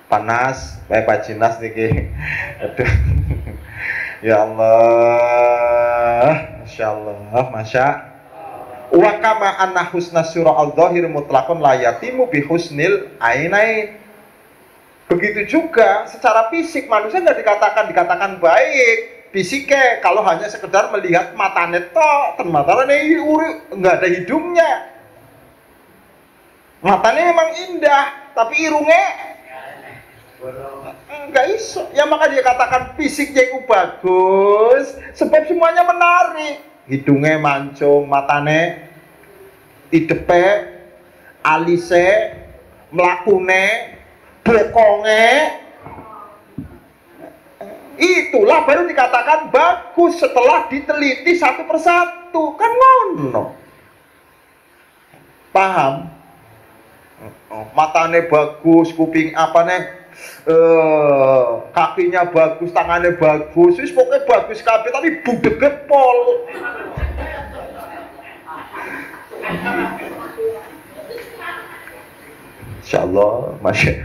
Panas, Pak Jinas niki. Aduh. Ya Allah, Masya Allah, Masya. Wa kama anna husna surah al-dhahir mutlaqun la yatimu bi husnil ainain. Begitu juga secara fisik manusia nggak dikatakan baik fisiknya kalau hanya sekedar melihat matanya tok, matanya nggak ada hidungnya. Matanya memang indah, tapi irungnya enggak iso. Ya maka dia katakan fisiknya itu bagus sebab semuanya menarik. Hidungnya mancung, matane idepe, alise, mlakune, bokonge. Itulah baru dikatakan bagus setelah diteliti satu persatu. Kan ngono. Paham? Matane bagus, kuping apane kakinya bagus, tangannya bagus, wis pokoknya bagus kabeh tapi budege pol. Insyaallah, Masya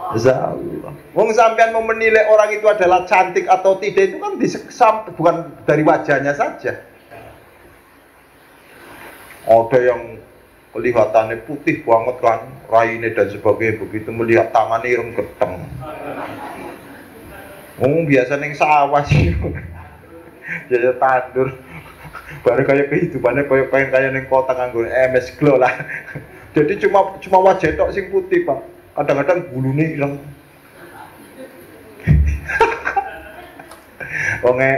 Allah. Wong sampean mau menilai orang itu adalah cantik atau tidak itu kan bukan dari wajahnya saja. Ada yang kelihatannya putih banget kan, raine dan sebagainya, begitu melihat tangannya ireng keteng. Biasa neng sawah sih, jadi tandur. Baru kayak kehidupannya kayak neng kota nganggur MS Glow lah. Jadi cuma wajah tok sing putih pak. Kadang-kadang bulunya hilang.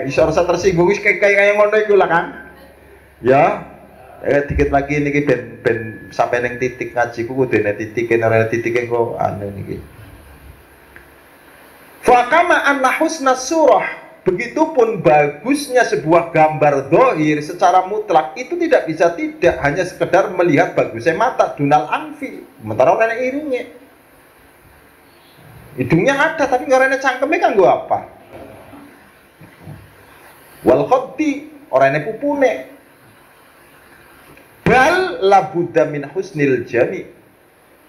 Iso rasa tersinggung kayak ngono iku lah kan. Ya, dikit lagi niki ben sampai neng titik ngaji ku kudu nek titike ora titike kok anu niki. Fa kama anna husna surah. Begitupun bagusnya sebuah gambar dohir secara mutlak itu tidak bisa tidak hanya sekedar melihat bagusnya mata dunal anfi. Sementara orang yang irungnya, hidungnya ada tapi orang yang cangkemnya kan gua apa? Wal khaddi orang yang pupune. Bal labudda min husnil jami.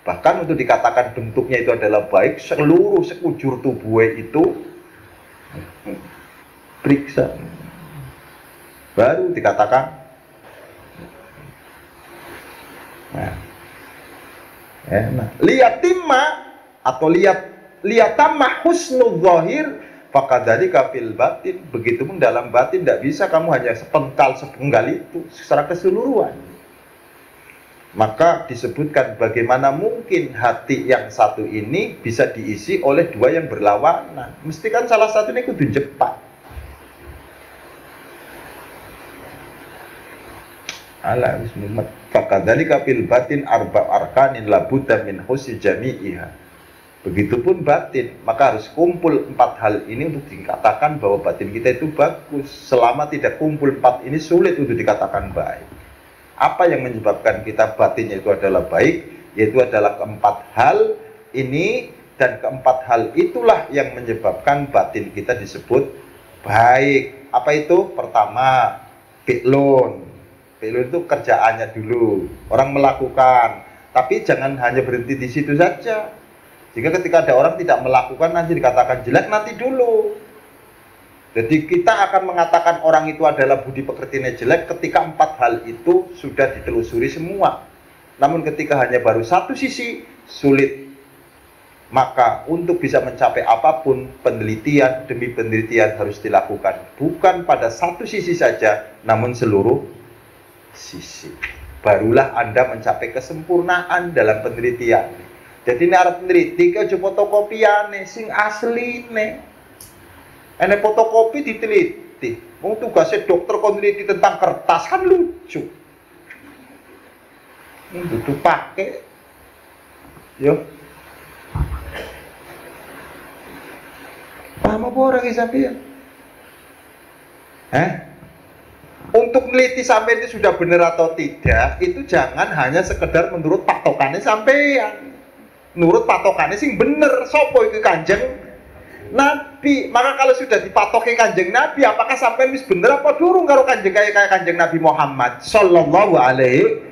Bahkan untuk dikatakan bentuknya itu adalah baik, seluruh sekujur tubuhnya itu periksa baru dikatakan liyatimma atau liyatamma husnul zahir fakadzalika fil batin. Begitupun dalam batin tidak bisa kamu hanya sepenggal itu secara keseluruhan. Maka disebutkan bagaimana mungkin hati yang satu ini bisa diisi oleh dua yang berlawanan. Mesti kan salah satunya kudu jepak. Ala bismillah fakadzalika fil batin arba arkanin labudda min husni jami'iha. Begitupun batin, maka harus kumpul 4 hal ini untuk dikatakan bahwa batin kita itu bagus. Selama tidak kumpul 4 ini sulit untuk dikatakan baik. Apa yang menyebabkan kita batinnya itu adalah baik? Yaitu adalah keempat hal ini, dan keempat hal itulah yang menyebabkan batin kita disebut baik. Apa itu? Pertama, fi'lun. Fi'lun itu kerjaannya dulu, orang melakukan, tapi jangan hanya berhenti di situ saja. Jika ketika ada orang tidak melakukan nanti dikatakan jelek, nanti dulu. Jadi kita akan mengatakan orang itu adalah budi pekertinya jelek ketika 4 hal itu sudah ditelusuri semua. Namun ketika hanya baru satu sisi, sulit. Maka untuk bisa mencapai apapun, penelitian demi penelitian harus dilakukan. Bukan pada satu sisi saja, namun seluruh sisi. Barulah Anda mencapai kesempurnaan dalam penelitian. Jadi ini harap peneliti ke fotokopiane sing asli nih. Ini fotokopi diteliti. Mau tugasnya dokter kon teliti tentang kertas kan lucu. Ini butuh pakai. Yo. Paham apa orang sampean? Untuk meneliti sampai itu sudah benar atau tidak, itu jangan hanya sekedar menurut patokannya sampean. Menurut patokannya sing bener, sopo itu Kanjeng Nabi. Maka kalau sudah dipatoki Kanjeng Nabi, apakah sampean wis bener apa durung karo Kanjeng kayak Kanjeng Nabi Muhammad sallallahu alaihi.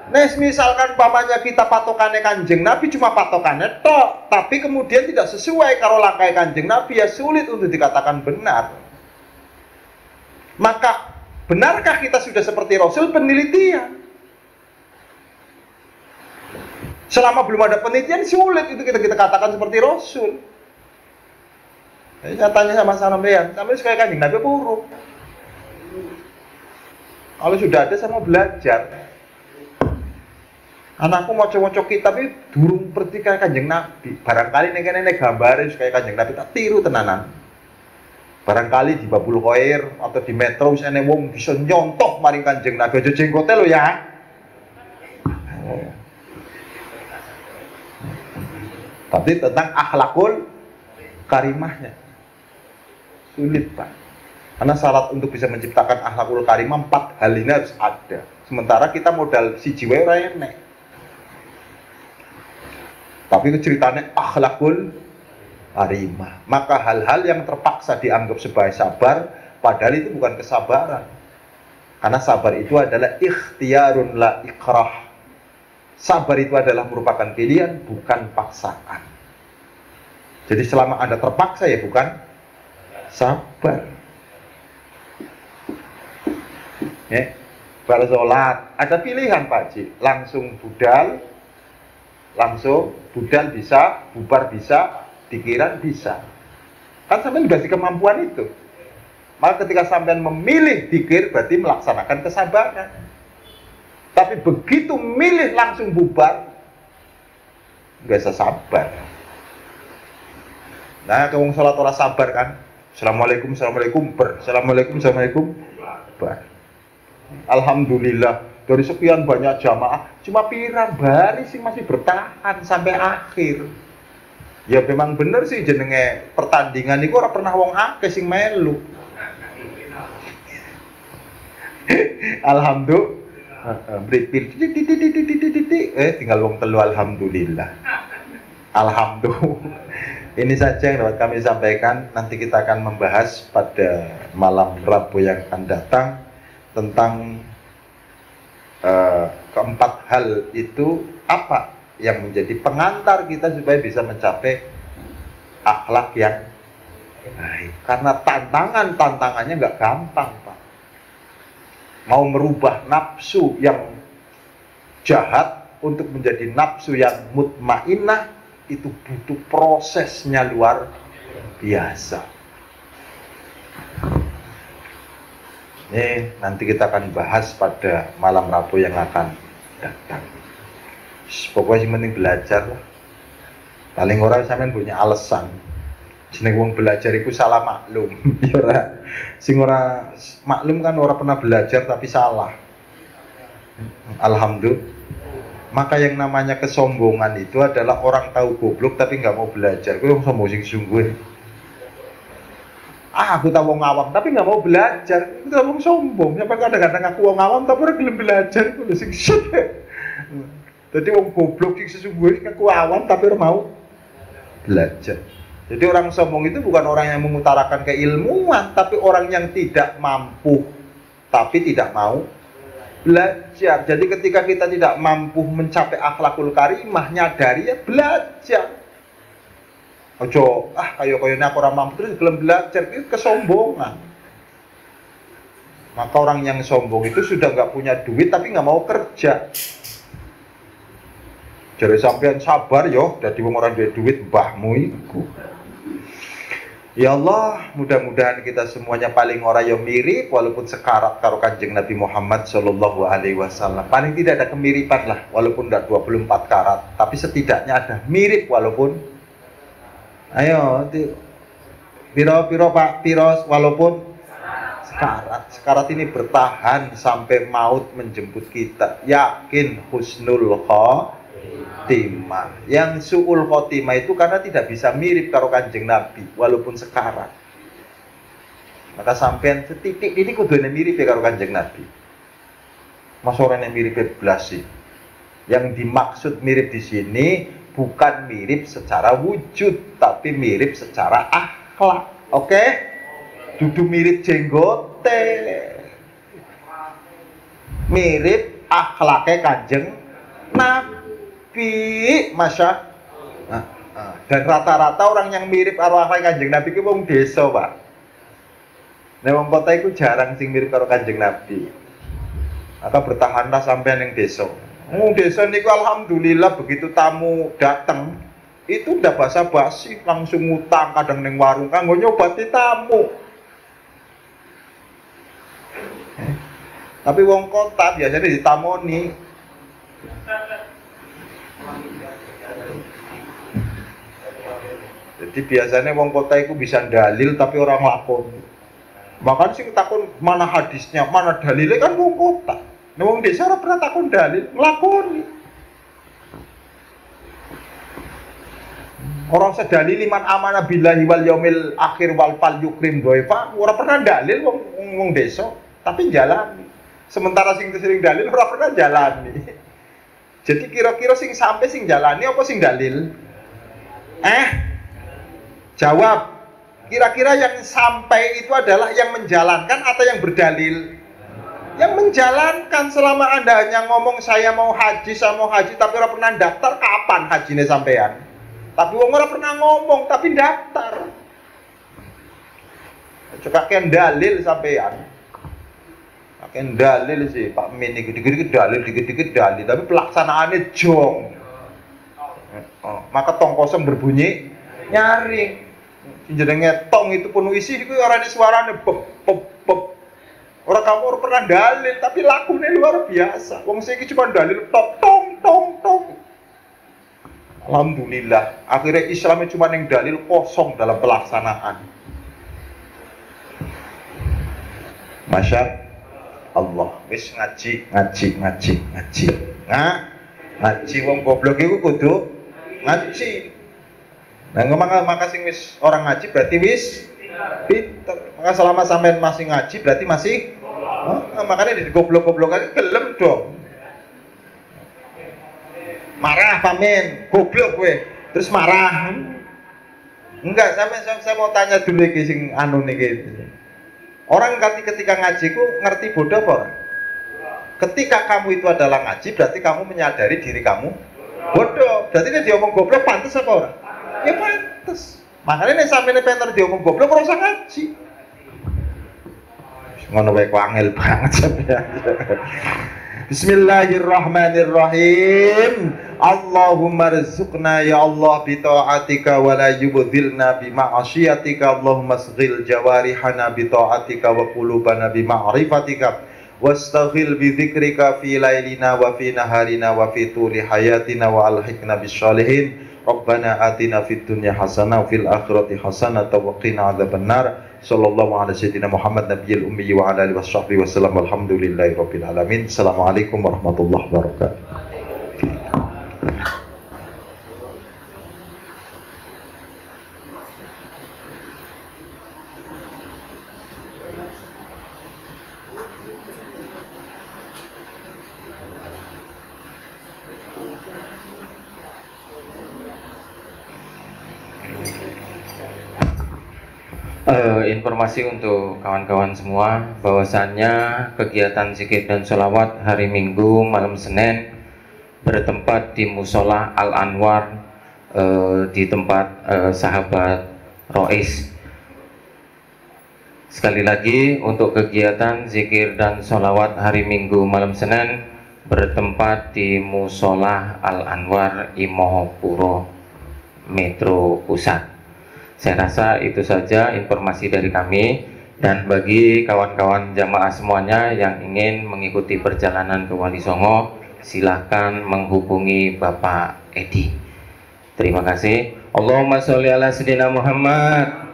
Nah, misalkan pamannya kita patokannya Kanjeng Nabi cuma patokannya tok, tapi kemudian tidak sesuai karo langkah Kanjeng Nabi, ya sulit untuk dikatakan benar. Maka benarkah kita sudah seperti Rasul? Penelitian. Selama belum ada penelitian sulit itu kita katakan seperti Rasul. Jadi saya tanya sama sampean, sampean kayak Kanjeng Nabi buruk. Kalau sudah ada saya mau belajar. Anakku mau coba-coba kitab tapi durung seperti kayak Kanjeng Nabi. Barangkali nek gambare kayak Kanjeng Nabi tak tiru tenanan. Barangkali di Babul Khair atau di Metro misalnya wong bisa nyontok maring Kanjeng Nabi aja jenggote lo ya. Tapi tentang akhlakul karimahnya sulit Pak. Karena syarat untuk bisa menciptakan akhlakul karimah 4 hal ini harus ada. Sementara kita modal si jiwa ora enek. Tapi itu ceritanya akhlakul karimah. Maka hal-hal yang terpaksa dianggap sebagai sabar, padahal itu bukan kesabaran. Karena sabar itu adalah ikhtiyarun la ikrah. Sabar itu adalah merupakan pilihan, bukan paksaan. Jadi selama Anda terpaksa ya bukan sabar. Ya, sholat ada pilihan Pak Ji, langsung budal bisa, bubar bisa, pikiran bisa. Kan sampean dikasih kemampuan itu. Maka ketika sampean memilih dikir berarti melaksanakan kesabaran. Tapi begitu milih langsung bubar, nggak bisa sabar. Nah, kalau sholat orang sabar kan, assalamualaikum, assalamualaikum, bar. Alhamdulillah dari sekian banyak jamaah cuma pirang baris sih masih bertahan sampai akhir. Ya memang bener sih jenenge pertandingan itu ora pernah wong akeh sing melu. Alhamdulillah. Tinggal wong telu alhamdulillah. Alhamdulillah. Ini saja yang dapat kami sampaikan. Nanti kita akan membahas pada malam Rabu yang akan datang tentang keempat hal itu apa yang menjadi pengantar kita supaya bisa mencapai akhlak yang baik. Karena tantangannya nggak gampang Pak. Mau merubah nafsu yang jahat untuk menjadi nafsu yang mutmainnah itu butuh prosesnya luar biasa. Ini nanti kita akan bahas pada malam Rabu yang akan datang. Pokoknya yang penting belajar lah. Paling orang sampean punya alasan. Jeneng wong belajar itu salah maklum. Ya sing ora maklum kan orang pernah belajar tapi salah. Alhamdulillah. Maka yang namanya kesombongan itu adalah orang tahu goblok tapi nggak mau belajar. Itu sombong sing sungguh. Aku tahu wong awam tapi nggak mau belajar. Itu wong sombong. Siapa kadang-kadang aku wong awam tapi orang belum belajar. Itu sing shit. Jadi wong goblok sing sesungguhnya aku awam tapi orang mau belajar. Jadi orang sombong itu bukan orang yang mengutarakan keilmuan, tapi orang yang tidak mampu tapi tidak mau belajar. Jadi ketika kita tidak mampu mencapai akhlakul karimah, nyadari ya belajar. Ojo, kayak aku orang mampu terus belum belajar, itu kesombongan. Maka orang yang sombong itu sudah nggak punya duit tapi nggak mau kerja. Jadi sampean sabar yo, jadi orang duit mbahmu iku. Ya Allah, mudah-mudahan kita semuanya paling ora yang mirip walaupun sekarat karo Kanjeng Nabi Muhammad Shallallahu Alaihi Wasallam. Paling tidak ada kemiripan lah, walaupun tidak 24 karat, tapi setidaknya ada mirip walaupun. Ayo, piro Pak, piro walaupun sekarat. Sekarat ini bertahan sampai maut menjemput kita. Yakin husnul khotimah. Yang su'ul khotimah itu karena tidak bisa mirip karo Kanjeng Nabi walaupun sekarat. Maka sampean setitik ini kudune mirip karo Kanjeng Nabi. Mas orangnya mirip belas sih. Yang dimaksud mirip di sini bukan mirip secara wujud, tapi mirip secara akhlak. Oke? Dudu mirip jenggote. Mirip akhlaknya Kanjeng Nabi, Masya. Dan rata-rata orang yang mirip akhlaknya Kanjeng Nabi itu wong desa, Pak. Nek wong kota itu jarang sing mirip karo Kanjeng Nabi. Maka bertahanlah sampean yang desa. Desa niku alhamdulillah begitu tamu datang itu udah basa-basi langsung ngutang kadang neng warung kanggo nyobati tamu. Tapi wong kota biasanya ditamoni. Jadi biasanya wong kota itu bisa dalil tapi orang lakoni. Bahkan sing takon mana hadisnya, mana dalilnya kan wong kota. Nah, wong desa ora pernah takon dalil, nglakoni. Orang sedalil liman amana billahi wal yaumil akhir wal fal yukrim dhaifa, ora pernah dalil wong desa, tapi jalani. Sementara sing sering dalil ora pernah jalani. Jadi kira-kira sing sampai sing jalani apa sing dalil? Jawab. Kira-kira yang sampai itu adalah yang menjalankan atau yang berdalil? Yang menjalankan. Selama Anda hanya ngomong saya mau haji, tapi ora pernah daftar, kapan hajine sampean? Tapi wong ora pernah ngomong tapi daftar. Coba kan dalil sampean. Pakai dalil sih, Pak Min dikit-dikit dalil, dikit-dikit dalil, tapi pelaksanaannya jong. Maka tong kosong berbunyi nyaring. Jenenge tong itu penuh isi, itu orang ini suaranya pep pep pep. Orang kamu orang pernah dalil, tapi lakunya luar biasa. Wong sing cuma dalil tok tong tong tong. Alhamdulillah, akhirnya Islamnya cuma yang dalil kosong dalam pelaksanaan. Masya Allah, wis ngaji. Ngaji wong goblok iku kudu ngaji. Nah, maka sing wis orang ngaji berarti wis pinter. Maka selama sampean masih ngaji berarti masih makanya di goblok-goblok aja gelem dong. Marah pamen, goblok kowe. Terus marah. Enggak, saya mau tanya dulu iki sing anu niki. Orang ketika ngaji ku ngerti bodoh apa orang? Ketika kamu itu adalah ngaji, berarti kamu menyadari diri kamu bodoh. Berarti dia diomong goblok pantas apa orang? Ya pantas. Makanya nek sampeyan pengen diomong goblok ora usah ngaji. Ngono wae kok angel banget sampeyan. Bismillahirrahmanirrahim. Allahumma rizqna ya Allah bi ta'atika wa la yubdhilna bi ma'asiyatika. Allahumma asghil jawarihana bi ta'atika wa qulubana bi ma'rifatika wastaghil bi dzikrika fi lailina wa fi naharina wa fi tuli hayatina wa alhiqna bis sholihin. Rabbana atina fid dunya hasanah wa fil akhirati hasanah wa qina adzabannar. Sallallahu ala sayyidina Muhammad nabiyil ummi wa ala alihi washabbihi wasallam. Alhamdulillahi rabbil alamin. Assalamualaikum warahmatullahi wabarakatuh. Informasi untuk kawan-kawan semua, bahwasannya kegiatan zikir dan sholawat hari Minggu malam Senin bertempat di Musola Al Anwar, di tempat sahabat Rois. Sekali lagi, untuk kegiatan zikir dan sholawat hari Minggu malam Senin bertempat di Musola Al Anwar, Imogoro Metro Pusat. Saya rasa itu saja informasi dari kami, dan bagi kawan-kawan jamaah semuanya yang ingin mengikuti perjalanan ke Wali Songo, silahkan menghubungi Bapak Edi. Terima kasih. Allahumma sholli ala sayyidina Muhammad.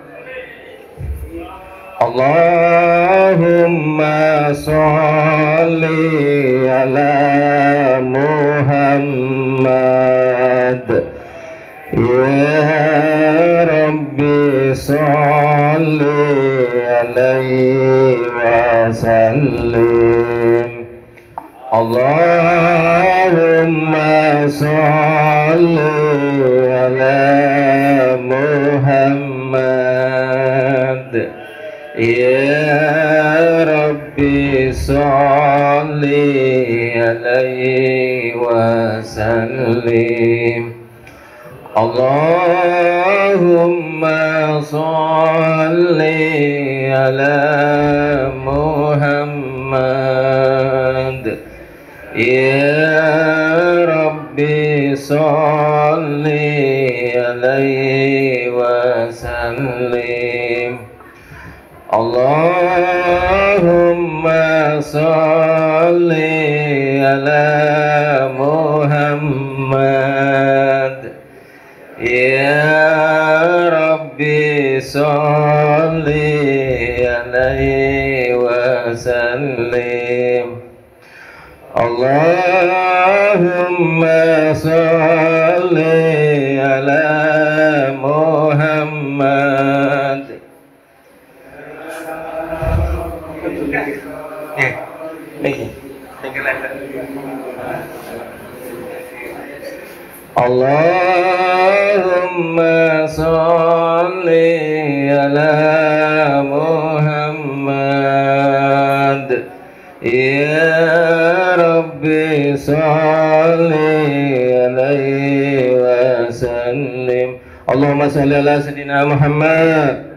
Allahumma sholli ala Muhammad. Ya Rabbi salli alaihi wa sallim. Allahumma salli ala Muhammad. Ya Rabbi salli alaihi wa sallim. Allahumma salli ala Muhammad. Ya Rabbi salli alaihi wa sallim. Allahumma salli ala Muhammad. Ya Rabbi salli alaihi wa sallim. Allahumma salli ala Muhammad. Allahumma sholli ala Muhammad. Ya Rabbi sholli alaihi wa sallim. Allahumma sholli ala Sayyidina Muhammad